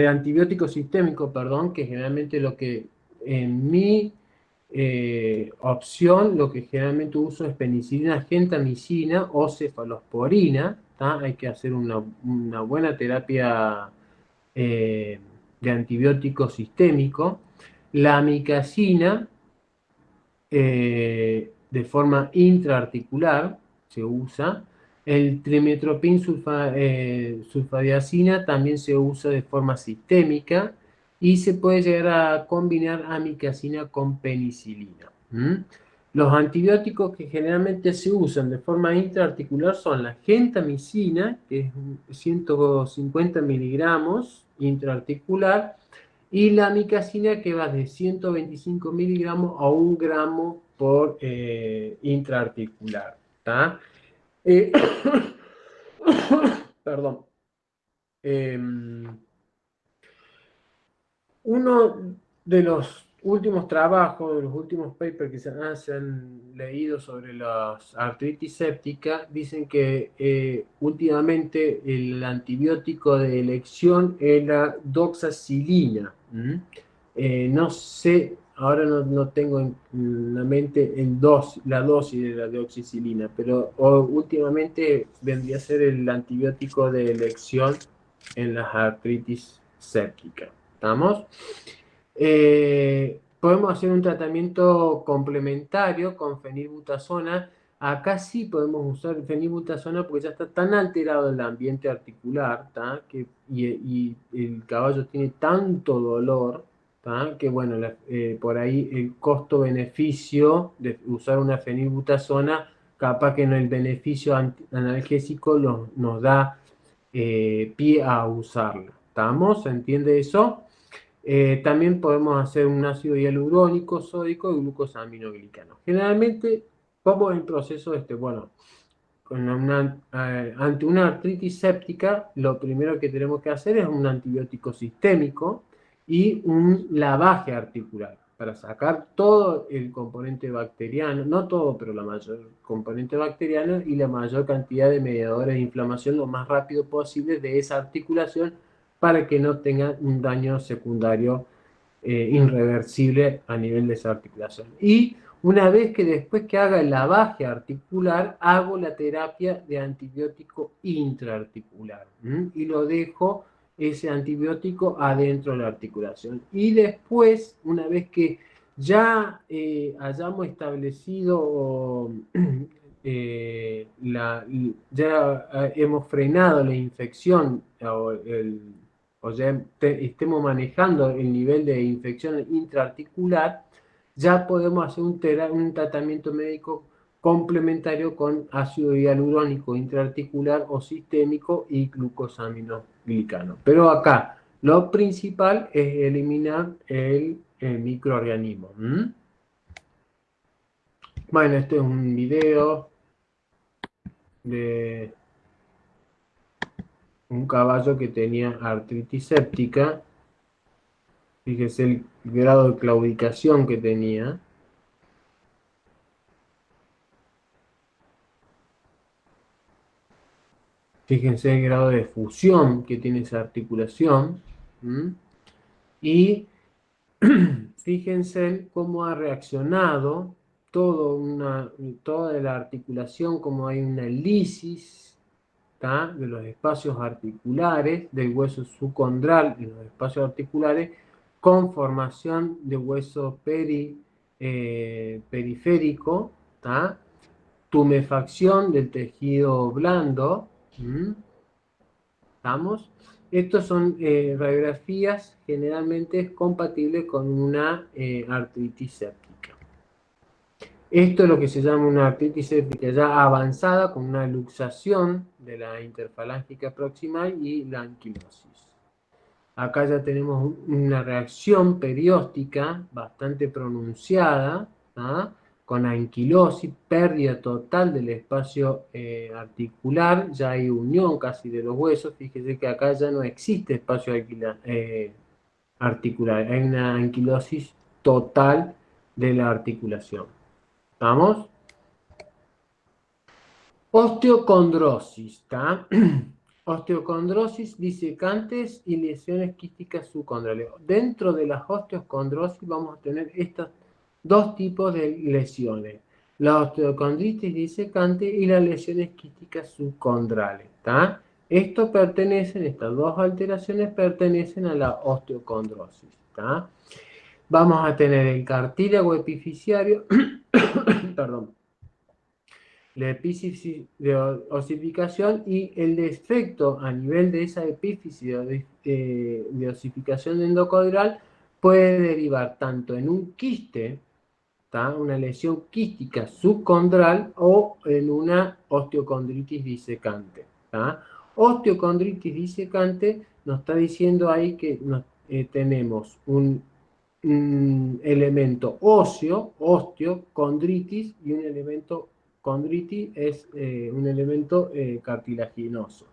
antibiótico sistémico, perdón, que generalmente lo que en mi opción, lo que generalmente uso es penicilina, gentamicina o cefalosporina. Hay que hacer una buena terapia de antibiótico sistémico. La amicacina, de forma intraarticular, se usa. El trimetoprim sulfadiazina también se usa de forma sistémica, y se puede llegar a combinar amicacina con penicilina. Los antibióticos que generalmente se usan de forma intraarticular son la gentamicina, que es 150 miligramos intraarticular, y la amicacina, que va de 125 miligramos a 1 gramo por intraarticular. Perdón. Uno de los últimos trabajos, de los últimos papers que se han leído sobre las artritis séptica, dicen que últimamente el antibiótico de elección es la doxacilina. No sé, ahora no tengo en la mente la dosis de la doxicilina, pero últimamente vendría a ser el antibiótico de elección en las artritis sépticas. ¿Estamos? Podemos hacer un tratamiento complementario con fenilbutazona. Acá sí podemos usar fenilbutazona porque ya está tan alterado el ambiente articular, y el caballo tiene tanto dolor, que bueno, por ahí el costo-beneficio de usar una fenilbutazona, capaz que el beneficio analgésico nos da pie a usarla. ¿Estamos? ¿Se entiende eso? También podemos hacer un ácido hialurónico, sódico y glucosaminoglicano. Generalmente, ¿cómo es el proceso Bueno, ante una artritis séptica, lo primero que tenemos que hacer es un antibiótico sistémico y un lavaje articular para sacar todo el componente bacteriano, no todo, pero la mayor componente bacteriano y la mayor cantidad de mediadores de inflamación lo más rápido posible de esa articulación para que no tenga un daño secundario irreversible a nivel de esa articulación. Y una vez que después que haga el lavaje articular, hago la terapia de antibiótico intraarticular y lo dejo ese antibiótico adentro de la articulación. Y después, una vez que ya hayamos establecido ya hemos frenado la infección o ya estemos manejando el nivel de infección intraarticular, ya podemos hacer un tratamiento médico complementario con ácido hialurónico intraarticular o sistémico y glucosaminoglicano. Pero acá lo principal es eliminar el microorganismo. Bueno, este es un video de un caballo que tenía artritis séptica. Fíjese el grado de claudicación que tenía. Fíjense el grado de fusión que tiene esa articulación. Y fíjense cómo ha reaccionado toda la articulación, como hay una lisis de los espacios articulares, del hueso subcondral en los espacios articulares, con formación de hueso periférico, tumefacción del tejido blando. ¿Estamos? Estos son radiografías generalmente compatibles con una artritis séptica. Esto es lo que se llama una artritis séptica ya avanzada, con una luxación de la interfalángica proximal y la anquilosis. Acá ya tenemos una reacción perióstica bastante pronunciada, con anquilosis, pérdida total del espacio articular, ya hay unión casi de los huesos. Fíjese que acá ya no existe espacio articular, hay una anquilosis total de la articulación. ¿Estamos? Osteocondrosis, ¿está? Osteocondrosis disecantes y lesiones quísticas subcondrales. Dentro de las osteocondrosis vamos a tener estos dos tipos de lesiones: la osteocondritis disecante y las lesiones quísticas subcondrales, ¿está? Estas dos alteraciones pertenecen a la osteocondrosis, ¿está? Vamos a tener el cartílago epifisiario, perdón, la epífisis de osificación y el defecto a nivel de esa epífisis de osificación endocondral puede derivar tanto en un quiste, una lesión quística subcondral, o en una osteocondritis disecante. Osteocondritis disecante nos está diciendo ahí que tenemos un elemento óseo, osteocondritis, y un elemento condritis es un elemento cartilaginoso.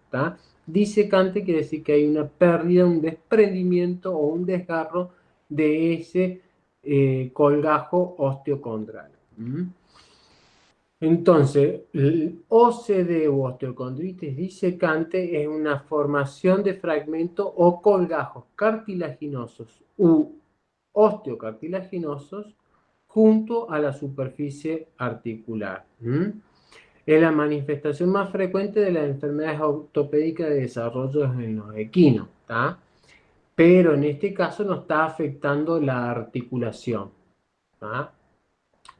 Disecante quiere decir que hay una pérdida, un desprendimiento o un desgarro de ese colgajo osteocondral. Entonces, el OCD o osteocondritis disecante es una formación de fragmentos o colgajos cartilaginosos u osteocartilaginosos junto a la superficie articular. Es la manifestación más frecuente de las enfermedades ortopédicas de desarrollo en los equinos, pero en este caso no está afectando la articulación.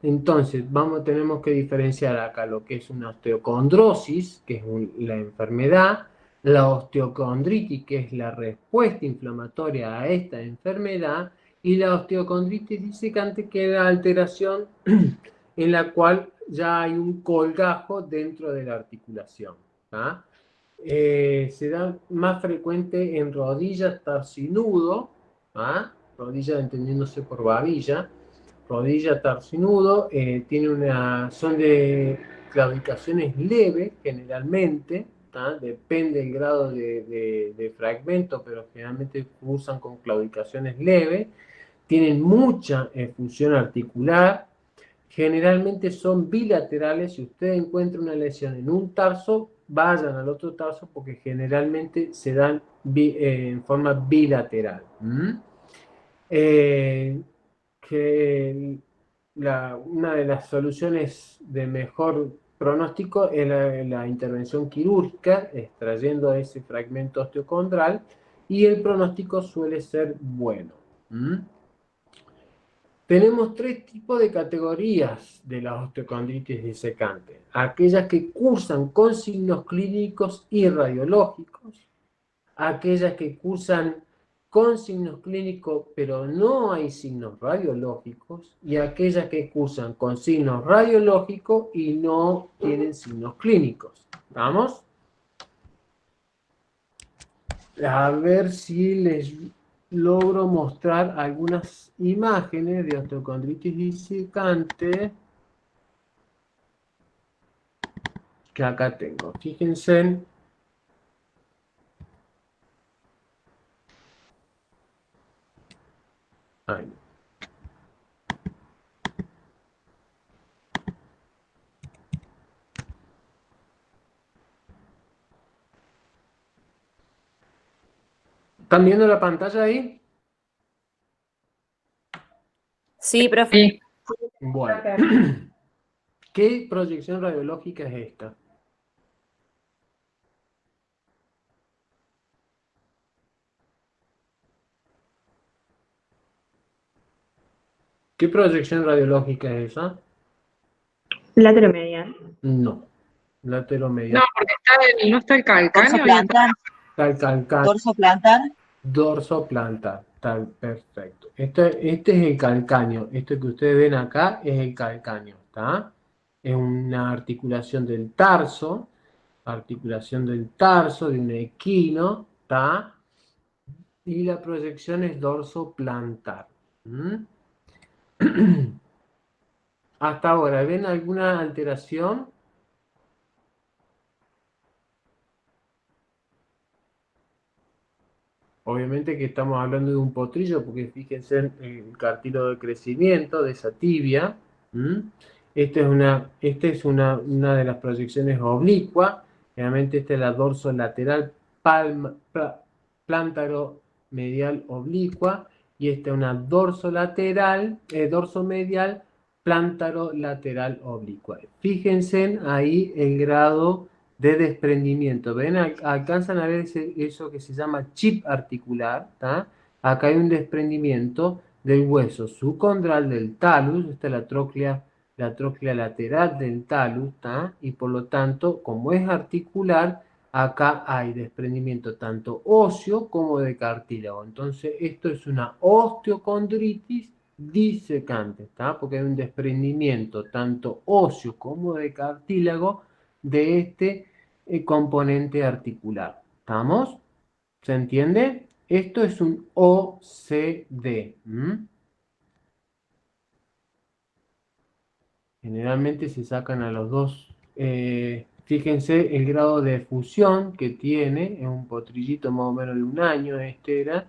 Entonces, tenemos que diferenciar acá lo que es una osteocondrosis, que es la enfermedad, la osteocondritis, que es la respuesta inflamatoria a esta enfermedad, y la osteocondritis disecante, que es la alteración en la cual ya hay un colgajo dentro de la articulación. Se da más frecuente en rodillas, tarsinudo, rodilla entendiéndose por babilla, rodilla, tarso y nudo, son de claudicaciones leves generalmente, ¿tá? Depende del grado de fragmento, pero generalmente usan con claudicaciones leves, tienen mucha efusión articular, generalmente son bilaterales. Si usted encuentra una lesión en un tarso, vayan al otro tarso porque generalmente se dan en forma bilateral. Que una de las soluciones de mejor pronóstico es la intervención quirúrgica, extrayendo ese fragmento osteocondral, y el pronóstico suele ser bueno. Tenemos tres tipos de categorías de la osteocondritis disecante: aquellas que cursan con signos clínicos y radiológicos, aquellas que cursan con signos clínicos pero no hay signos radiológicos, y aquellas que cursan con signos radiológicos y no tienen signos clínicos. ¿Vamos? A ver si les logro mostrar algunas imágenes de osteocondritis disecante que acá tengo. Fíjense. Ahí. ¿Están viendo la pantalla ahí? Sí, profe. Bueno. ¿Qué proyección radiológica es esta? ¿Qué proyección radiológica es esa? Lateromedial. No. Lateromedial. No, porque no está el calcáneo. Dorso plantar. Está el calcáneo. Dorso plantar. Dorso plantar. Está perfecto. Este es el calcáneo. Esto que ustedes ven acá es el calcáneo. ¿Está? Es una articulación del tarso. De un equino. ¿Está? Y la proyección es dorso plantar. Hasta ahora, ¿ven alguna alteración? Obviamente que estamos hablando de un potrillo, porque fíjense en el cartílago de crecimiento de esa tibia. Esta es una de las proyecciones oblicuas. Realmente esta es la dorsolateral plántaro medial oblicua, y esta es una dorsomedial plántaro lateral oblicua. Fíjense ahí el grado de desprendimiento. ¿Ven? Alcanzan a ver eso que se llama chip articular. ¿Tá? Acá hay un desprendimiento del hueso subcondral del talus. Esta es la tróclea lateral del talus. ¿Tá? Y por lo tanto, como es articular, acá hay desprendimiento tanto óseo como de cartílago. Entonces, esto es una osteocondritis disecante, ¿tá? Porque hay un desprendimiento tanto óseo como de cartílago de este componente articular. ¿Estamos? ¿Se entiende? Esto es un OCD. Generalmente se sacan a los dos. Fíjense el grado de efusión que tiene. Es un potrillito más o menos de 1 año. Este era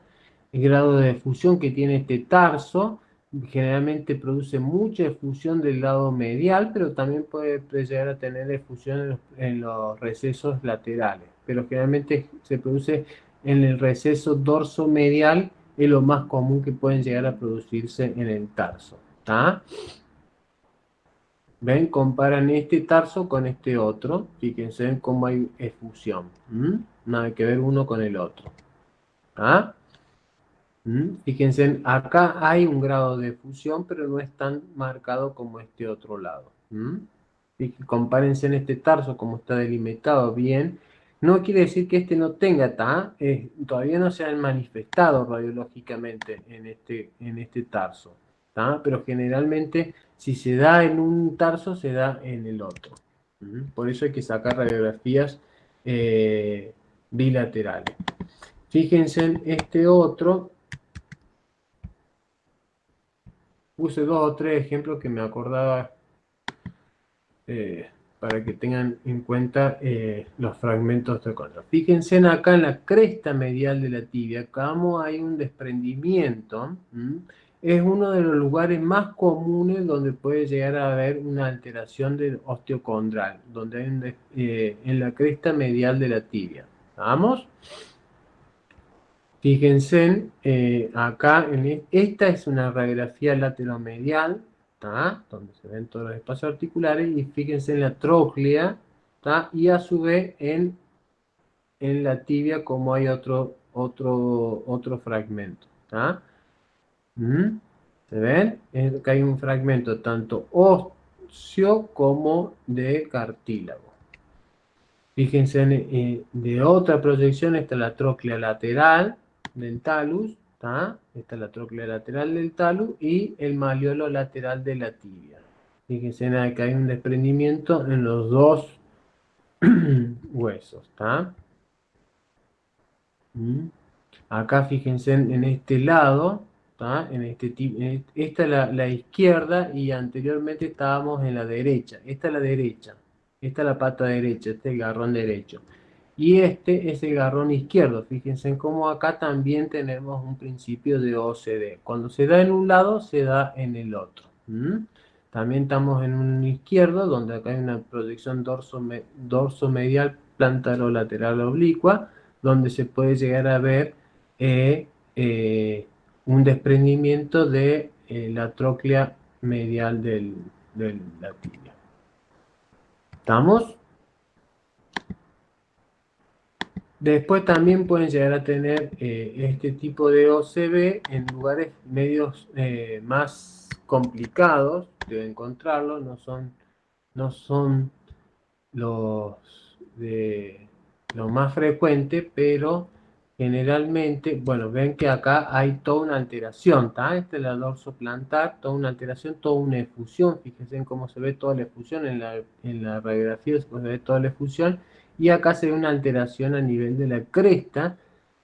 el grado de efusión que tiene este tarso. Generalmente produce mucha efusión del lado medial, pero también puede llegar a tener efusión en los recesos laterales. Pero generalmente se produce en el receso dorsomedial, es lo más común que pueden llegar a producirse en el tarso. ¿Está? ¿Ven? Comparan este tarso con este otro. Fíjense en cómo hay efusión. Nada que ver uno con el otro. ¿Ah? Fíjense, acá hay un grado de efusión, pero no es tan marcado como este otro lado. Compárense en este tarso como está delimitado bien. No quiere decir que este no tenga, todavía no se han manifestado radiológicamente en este tarso. Pero generalmente si se da en un tarso, se da en el otro. Por eso hay que sacar radiografías bilaterales. Fíjense en este otro. Puse 2 o 3 ejemplos que me acordaba para que tengan en cuenta los fragmentos de contra. Fíjense acá en la cresta medial de la tibia, como hay un desprendimiento. Es uno de los lugares más comunes donde puede llegar a haber una alteración del osteocondral, donde hay en la cresta medial de la tibia. ¿Vamos? Fíjense acá, esta es una radiografía lateromedial, donde se ven todos los espacios articulares, y fíjense en la tróclea, y a su vez en la tibia como hay otro fragmento. ¿Se ven? Es que hay un fragmento tanto óseo como de cartílago. Fíjense de otra proyección, está la tróclea lateral del talus, esta es la tróclea lateral del talus y el maleolo lateral de la tibia. Fíjense que hay un desprendimiento en los dos huesos. Acá fíjense en este lado, esta es la izquierda y anteriormente estábamos en la derecha. Esta es la derecha, esta es la pata derecha, este es el garrón derecho. Y este es el garrón izquierdo. Fíjense en cómo acá también tenemos un principio de OCD. Cuando se da en un lado, se da en el otro. También estamos en un izquierdo, donde acá hay una proyección dorso-medial plantaro-lateral oblicua, donde se puede llegar a ver un desprendimiento de la tróclea medial de la tibia. ¿Estamos? Después también pueden llegar a tener este tipo de OCB en lugares medios más complicados de encontrarlo, no son los más frecuentes, pero generalmente, bueno, ven que acá hay toda una alteración, esta es la dorsoplantar, toda una alteración, toda una efusión. Fíjense en cómo se ve toda la efusión en la radiografía, se ve toda la efusión, y acá se ve una alteración a nivel de la cresta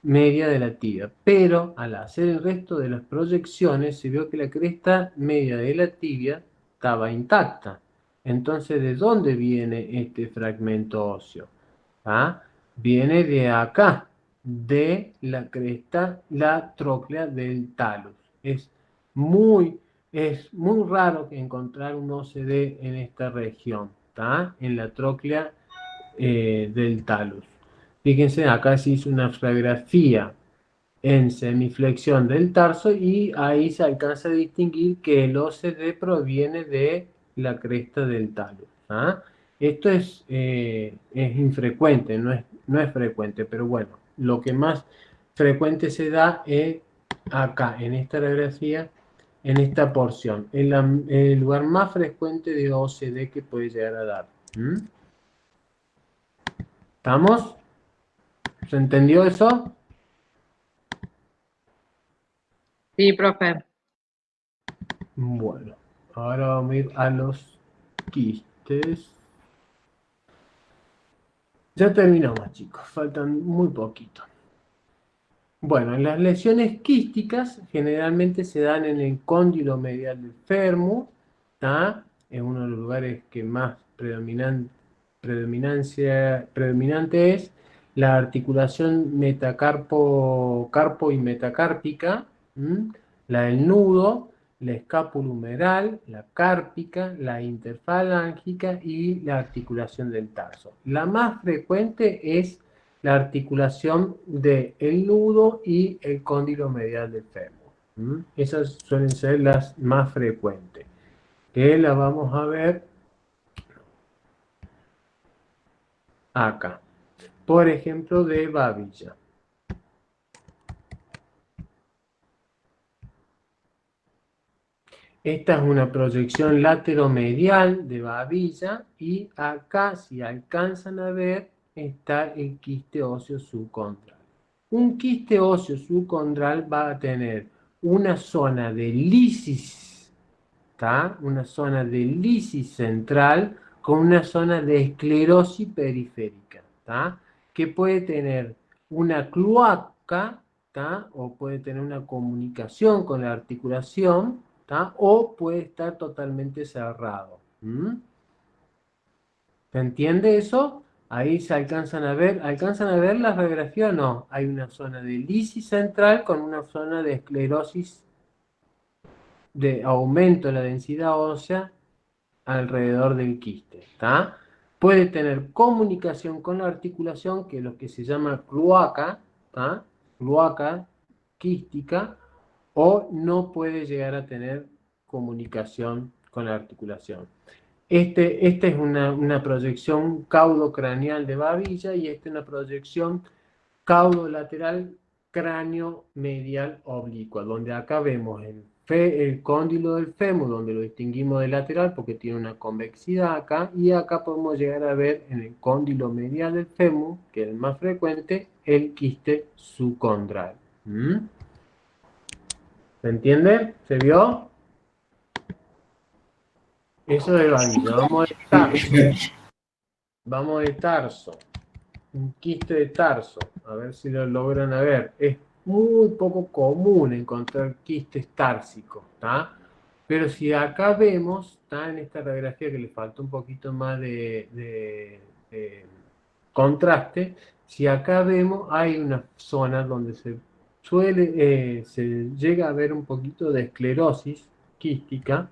media de la tibia, pero al hacer el resto de las proyecciones se vio que la cresta media de la tibia estaba intacta. Entonces, ¿de dónde viene este fragmento óseo? Viene de acá, de la cresta, la tróclea del talus. Es muy raro encontrar un OCD en esta región, en la tróclea del talus. Fíjense, acá se hizo una radiografía en semiflexión del tarso y ahí se alcanza a distinguir que el OCD proviene de la cresta del talus. Esto es infrecuente, no es frecuente, pero bueno, lo que más frecuente se da es acá, en esta radiografía, en esta porción, el lugar más frecuente de OCD que puede llegar a dar. ¿Estamos? ¿Se entendió eso? Sí, profe. Bueno, ahora vamos a ir a los quistes. Ya terminamos, chicos, faltan muy poquito. Bueno, las lesiones quísticas generalmente se dan en el cóndilo medial del fémur, es uno de los lugares que más predominante es la articulación carpo y metacárpica, la del nudo, la escápula humeral, la cárpica, la interfalángica y la articulación del tarso. La más frecuente es la articulación del nudo y el cóndilo medial del fémur. Esas suelen ser las más frecuentes, que las vamos a ver acá. Por ejemplo, de babilla. Esta es una proyección lateromedial de babilla y acá, si alcanzan a ver, está el quiste óseo subcondral. Un quiste óseo subcondral va a tener una zona de lisis, una zona de lisis central con una zona de esclerosis periférica, que puede tener una cloaca, o puede tener una comunicación con la articulación, ¿tá? O puede estar totalmente cerrado. ¿Se entiende eso? Ahí se ¿alcanzan a ver la radiografía o no? Hay una zona de lisis central con una zona de esclerosis, de aumento de la densidad ósea alrededor del quiste, ¿tá? Puede tener comunicación con la articulación, que es lo que se llama cloaca, ¿tá? Cloaca quística, o no puede llegar a tener comunicación con la articulación. Esta es una proyección caudocraneal de babilla y esta es una proyección caudolateral cráneo medial oblicua, donde acá vemos el cóndilo del fémur, donde lo distinguimos de lateral porque tiene una convexidad acá, y acá podemos llegar a ver en el cóndilo medial del fémur, que es el más frecuente, el quiste subcondral. ¿Se entiende? ¿Se vio? Eso de babilla. Vamos de tarso. Un quiste de tarso. A ver si lo logran ver. Es muy poco común encontrar quistes társicos, ¿tá? Pero si acá vemos, está en esta radiografía que le falta un poquito más de contraste, si acá vemos hay una zona donde se llega a ver un poquito de esclerosis quística,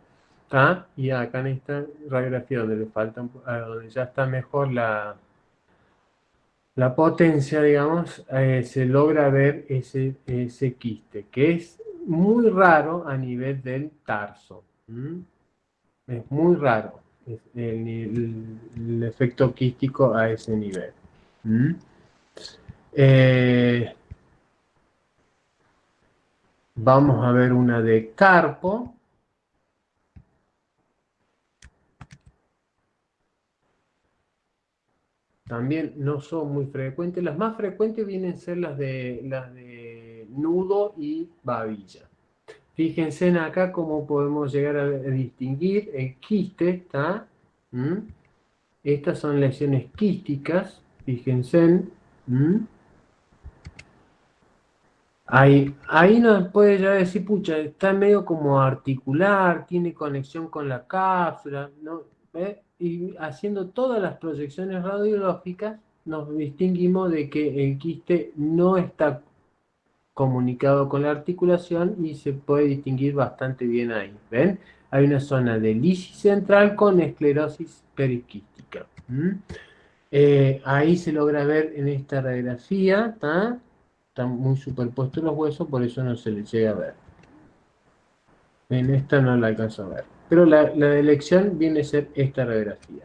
¿tá? Y acá en esta radiografía donde le falta, donde ya está mejor la potencia, digamos, se logra ver ese quiste, que es muy raro a nivel del tarso. Es muy raro el efecto quístico a ese nivel. Vamos a ver una de carpo. También no son muy frecuentes. Las más frecuentes vienen a ser las de nudo y babilla. Fíjense en acá cómo podemos llegar a distinguir el quiste, ¿está? Estas son lesiones quísticas, fíjense. Ahí nos puede ya decir, pucha, está medio como articular, tiene conexión con la cápsula, ¿no? Y haciendo todas las proyecciones radiológicas, nos distinguimos de que el quiste no está comunicado con la articulación y se puede distinguir bastante bien ahí. ¿Ven? Hay una zona de lisis central con esclerosis periquística. Ahí se logra ver en esta radiografía, están muy superpuestos los huesos, por eso no se les llega a ver. En esta no la alcanzo a ver. Pero la de elección viene a ser esta radiografía.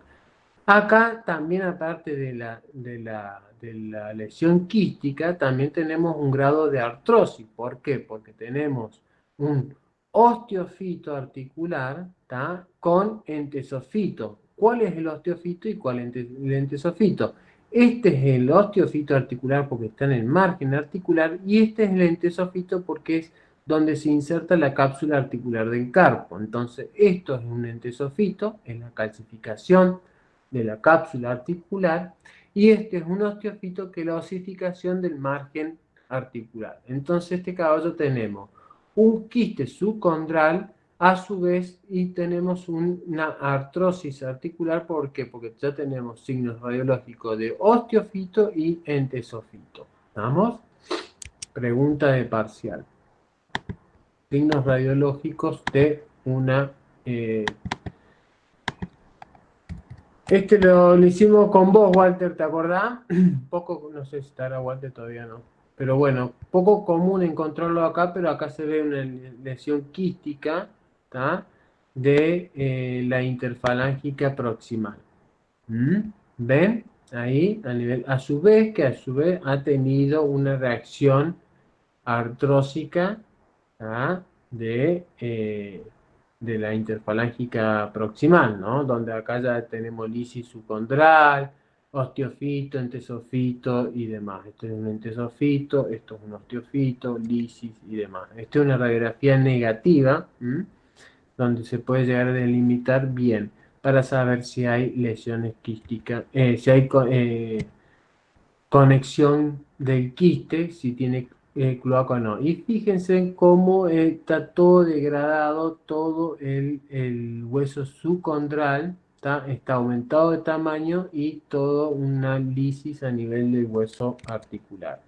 Acá también, aparte de la lesión quística, también tenemos un grado de artrosis. ¿Por qué? Porque tenemos un osteofito articular, con entesofito. ¿Cuál es el osteofito y cuál es el entesofito? Este es el osteofito articular porque está en el margen articular y este es el entesofito porque es donde se inserta la cápsula articular del carpo. Entonces, esto es un entesofito, es la calcificación de la cápsula articular, y este es un osteofito que es la osificación del margen articular. Entonces, este caballo tenemos un quiste subcondral a su vez y tenemos una artrosis articular. ¿Por qué? Porque ya tenemos signos radiológicos de osteofito y entesofito. ¿Estamos? Pregunta de parcial. Signos radiológicos de una... Este lo hicimos con vos, Walter, ¿te acordás? Poco, no sé si estará Walter, todavía no. Pero bueno, poco común encontrarlo acá, pero acá se ve una lesión quística, de la interfalángica proximal. ¿Ven? Ahí, a su vez ha tenido una reacción artrósica de la interfalángica proximal, ¿no? Donde acá ya tenemos lisis subcondral, osteofito, entesofito y demás. Esto es un entesofito, esto es un osteofito, lisis y demás. Esta es una radiografía negativa, donde se puede llegar a delimitar bien para saber si hay lesiones quísticas, si hay conexión del quiste, si tiene cloaca no. Y fíjense cómo está todo degradado, todo el hueso subcondral está aumentado de tamaño y todo una lisis a nivel del hueso articular.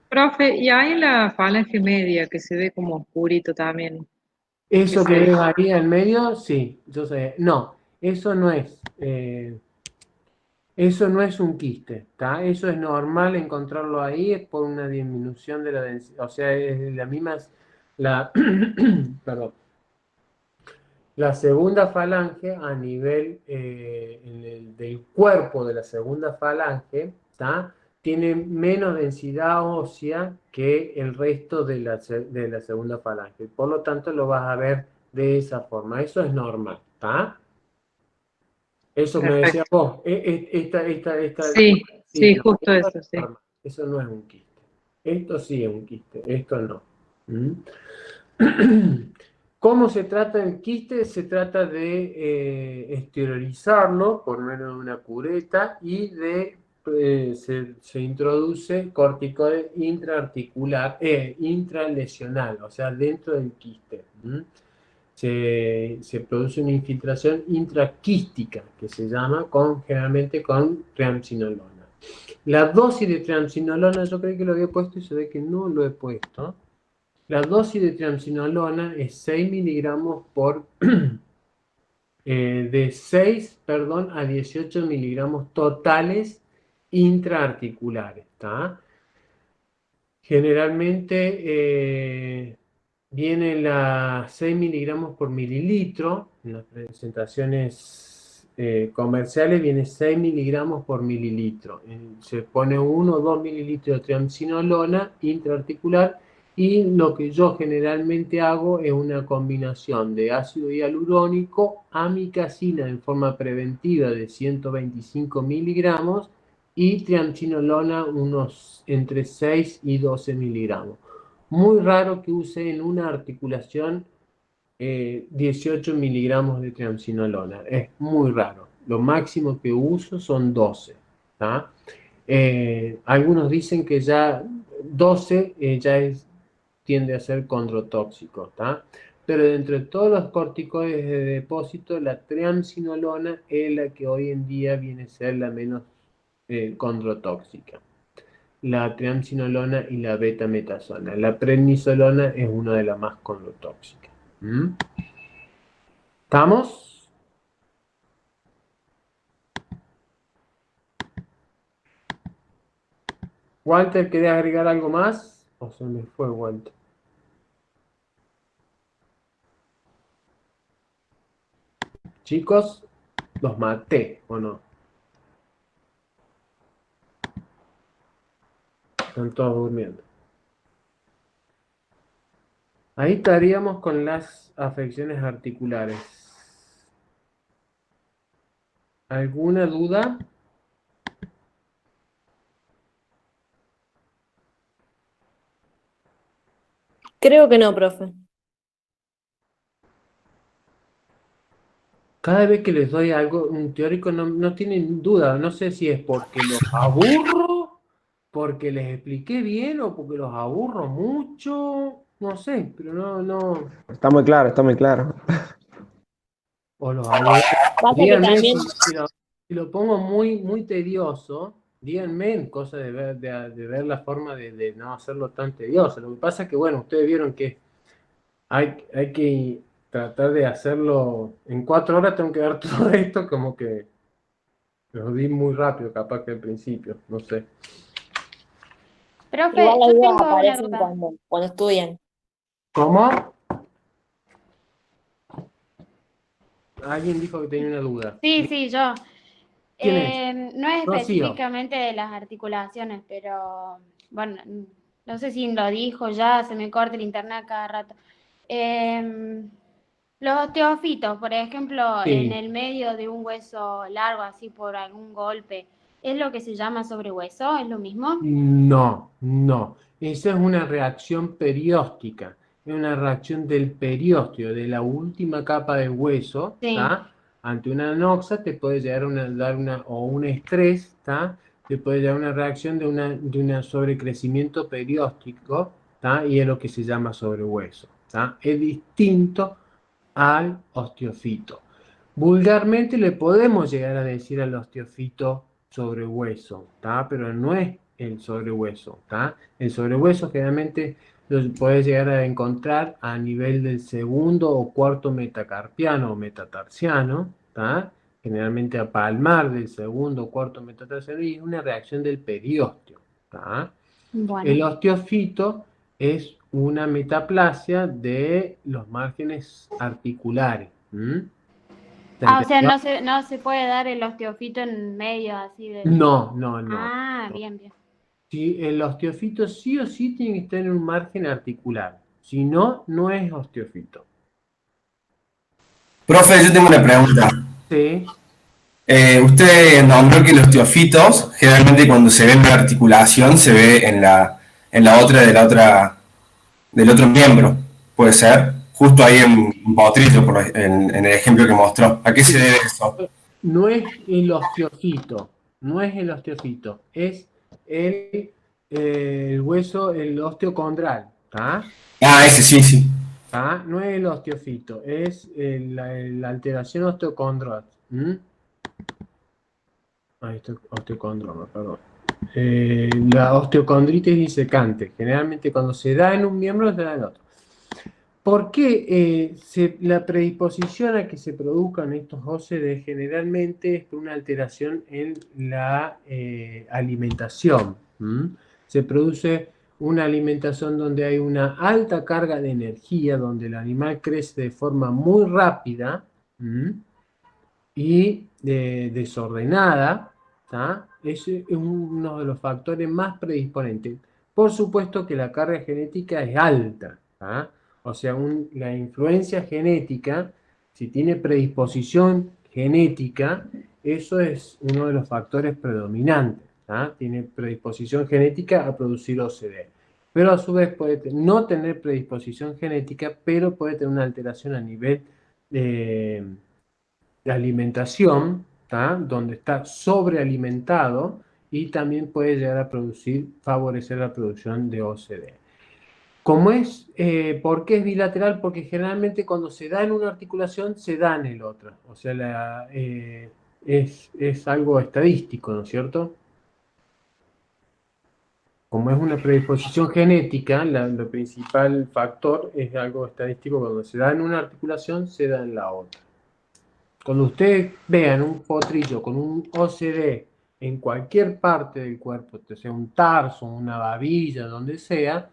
Profe, y hay la falange media que se ve como oscurito también. Eso que se- ves ahí en medio, sí, yo sé. No, eso no es. Eso no es un quiste, ¿está? Eso es normal encontrarlo ahí, es por una disminución de la densidad, o sea, es la misma, la, perdón, la segunda falange a nivel del cuerpo de la segunda falange, ¿está? Tiene menos densidad ósea que el resto de de la segunda falange, por lo tanto lo vas a ver de esa forma, eso es normal, ¿está? Eso me decía Perfecto. vos, Sí, sí, sí, no, justo esto es eso, sí. normal, eso no es un quiste. Esto sí es un quiste, esto no. ¿Mm? ¿Cómo se trata el quiste? Se trata de exteriorizarlo por medio de una cureta y se introduce corticoide intraarticular, intralesional, o sea, dentro del quiste. Se produce una infiltración intraquística, que se llama generalmente con triamcinolona. La dosis de triamcinolona, yo creo que lo había puesto y se ve que no lo he puesto. La dosis de triamcinolona es 6 miligramos por, de 6, perdón, a 18 miligramos totales intraarticulares, ¿está? Generalmente viene las 6 miligramos por mililitro. En las presentaciones comerciales viene 6 miligramos por mililitro. Se pone 1 o 2 mililitros de triamcinolona intraarticular y lo que yo generalmente hago es una combinación de ácido hialurónico, amicacina en forma preventiva de 125 miligramos y triamcinolona unos entre 6 y 12 miligramos. Muy raro que use en una articulación 18 miligramos de triamcinolona. Es muy raro. Lo máximo que uso son 12. Algunos dicen que ya 12 tiende a ser condrotóxico. Pero de entre todos los corticoides de depósito, la triamcinolona es la que hoy en día viene a ser la menos condrotóxica. La triamcinolona y la betametasona. La prednisolona es una de las más condrotóxicas. ¿Estamos? Walter, ¿querés agregar algo más? O se me fue Walter. Chicos, los maté, ¿o no? Están todos durmiendo. Ahí estaríamos con las afecciones articulares. ¿Alguna duda? Creo que no, profe. Cada vez que les doy algo, un teórico no tienen duda. No sé si es porque los aburro, porque les expliqué bien o porque los aburro mucho. No sé, pero no. Está muy claro, está muy claro. O los aburro. Pasa que Díganme también, si lo pongo muy tedioso. Díganme, cosa de ver la forma de no hacerlo tan tedioso. Lo que pasa es que, bueno, ustedes vieron que hay que tratar de hacerlo en 4 horas. Tengo que dar todo esto como que lo di muy rápido, capaz que al principio, no sé. igual Profe, las yo dudas tengo una aparecen duda. cuando estudian. ¿Cómo? Alguien dijo que tenía una duda. Sí, sí, yo. ¿Quién es? No es Rocío. específicamente de las articulaciones, pero bueno, no sé si lo dijo ya, se me corta el internet cada rato. Los osteofitos, por ejemplo, en Sí. el medio de un hueso largo, así por algún golpe, ¿es lo que se llama sobrehueso? ¿Es lo mismo? No. Esa es una reacción perióstica. Es una reacción del periósteo, de la última capa de hueso, Sí. ¿está? Ante una anoxa te puede llegar a dar o un estrés, ¿está? se puede llegar a una reacción de una sobrecrecimiento perióstico, ¿tá? Y es lo que se llama sobrehueso, ¿tá? Es distinto al osteofito. Vulgarmente le podemos llegar a decir al osteofito sobrehueso, ¿tá? Pero no es el sobrehueso, ¿tá? El sobrehueso generalmente lo puedes llegar a encontrar a nivel del segundo o cuarto metacarpiano o metatarsiano, ¿tá? Generalmente a palmar del segundo o cuarto metatarsiano, y es una reacción del periósteo, ¿tá? Bueno. El osteofito es una metaplasia de los márgenes articulares. ¿Se O sea, entendió? no se puede dar el osteofito en medio así de... No, no, no. Ah, No. bien, bien. Sí, el osteofito sí o sí tiene que estar en un margen articular. Si no, no es osteofito. Profe, yo tengo una pregunta. Sí. Usted nombró que los teofitos, generalmente cuando se ve en la articulación, se ve en la otra del otro miembro. ¿Puede ser? Justo ahí en Potrillo, en el ejemplo que mostró. ¿A qué se debe eso? No es el osteofito, no es el osteofito, es el hueso, el osteocondral, ¿tá? Ah, ese sí, sí. ¿Tá? No es el osteofito, es la alteración osteocondral. Ahí está, osteocondroma, perdón. La osteocondritis disecante, generalmente cuando se da en un miembro, se da en otro. ¿Por qué la predisposición a que se produzcan estos OCD generalmente es por una alteración en la alimentación? Se produce una alimentación donde hay una alta carga de energía, donde el animal crece de forma muy rápida y desordenada, ¿tá? Ese es uno de los factores más predisponentes. Por supuesto que la carga genética es alta, ¿tá? O sea, la influencia genética, si tiene predisposición genética, eso es uno de los factores predominantes, ¿tá? Tiene predisposición genética a producir OCD. Pero a su vez puede no tener predisposición genética, pero puede tener una alteración a nivel de alimentación, ¿tá? Donde está sobrealimentado, y también puede llegar a favorecer la producción de OCD. ¿Por qué es bilateral? Porque generalmente cuando se da en una articulación, se da en el otro. O sea, es algo estadístico, ¿no es cierto? Como es una predisposición genética, el principal factor es algo estadístico. Cuando se da en una articulación, se da en la otra. Cuando ustedes vean un potrillo con un OCD en cualquier parte del cuerpo, sea un tarso, una babilla, donde sea,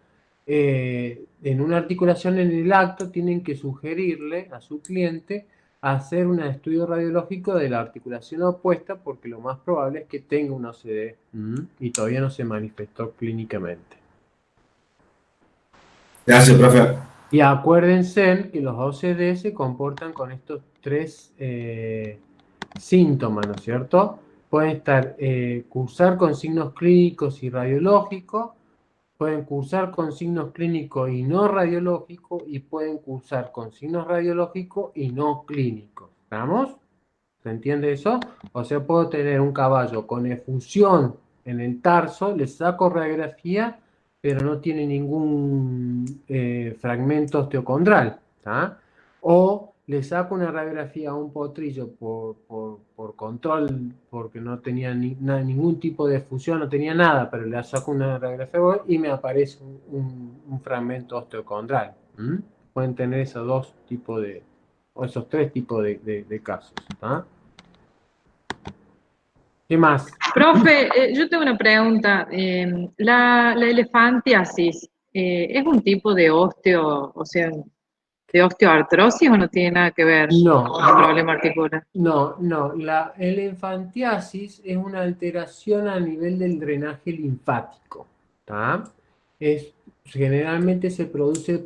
en una articulación en el acto tienen que sugerirle a su cliente hacer un estudio radiológico de la articulación opuesta, porque lo más probable es que tenga un OCD y todavía no se manifestó clínicamente. Gracias, profe. Y acuérdense que los OCD se comportan con estos tres síntomas, ¿no es cierto? Pueden cursar con signos clínicos y radiológicos, pueden cursar con signos clínicos y no radiológicos, y pueden cursar con signos radiológicos y no clínicos. ¿Estamos? ¿Se entiende eso? O sea, puedo tener un caballo con efusión en el tarso, le saco radiografía, pero no tiene ningún fragmento osteocondral, ¿tá? O le saco una radiografía a un potrillo por control, porque no tenía ningún tipo de efusión, no tenía nada, pero le saco una radiografía y me aparece un fragmento osteocondral. Pueden tener esos tres tipos de casos, ¿tá? ¿Qué más? Profe, yo tengo una pregunta. La elefantiasis, ¿es un tipo de o sea, de osteoartrosis o no tiene nada que ver No, con un problema articular? no. La elefantiasis es una alteración a nivel del drenaje linfático, ¿tá? Generalmente se produce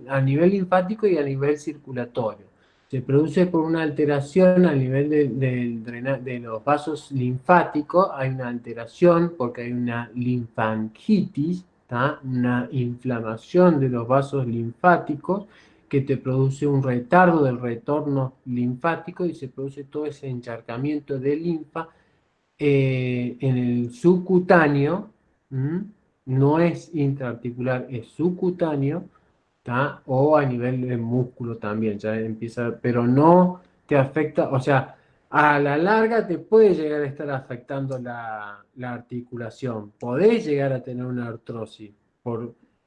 a nivel linfático y a nivel circulatorio. Se produce por una alteración a nivel de los vasos linfáticos. Hay una alteración porque hay una linfangitis, ¿tá? Una inflamación de los vasos linfáticos que te produce un retardo del retorno linfático, y se produce todo ese encharcamiento de linfa en el subcutáneo, no es intraarticular, es subcutáneo, ¿tá? O a nivel de músculo también, ya empieza, pero no te afecta, o sea, a la larga te puede llegar a estar afectando la articulación, podés llegar a tener una artrosis,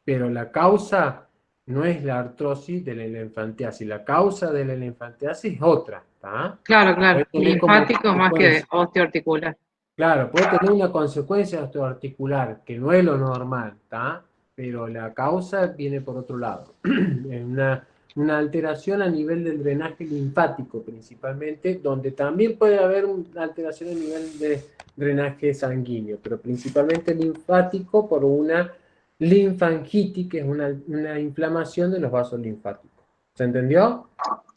pero la causa no es la artrosis de la elenfantiasis, la causa de la elenfantiasis es otra, ¿tá? Claro, claro. Puede tener como Linfático más que consecuencia. osteoarticular. Claro, puede tener una consecuencia osteoarticular, que no es lo normal, ¿tá? Pero la causa viene por otro lado. Es una alteración a nivel del drenaje linfático principalmente, donde también puede haber una alteración a nivel de drenaje sanguíneo, pero principalmente linfático por una linfangitis, que es una inflamación de los vasos linfáticos. ¿Se entendió?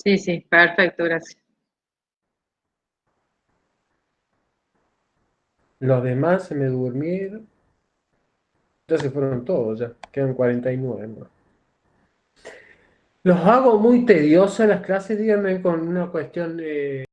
Sí, sí, perfecto, gracias. Los demás se me durmieron. Ya se fueron todos, ya. Quedan 49 más. Los hago muy tediosas las clases, díganme con una cuestión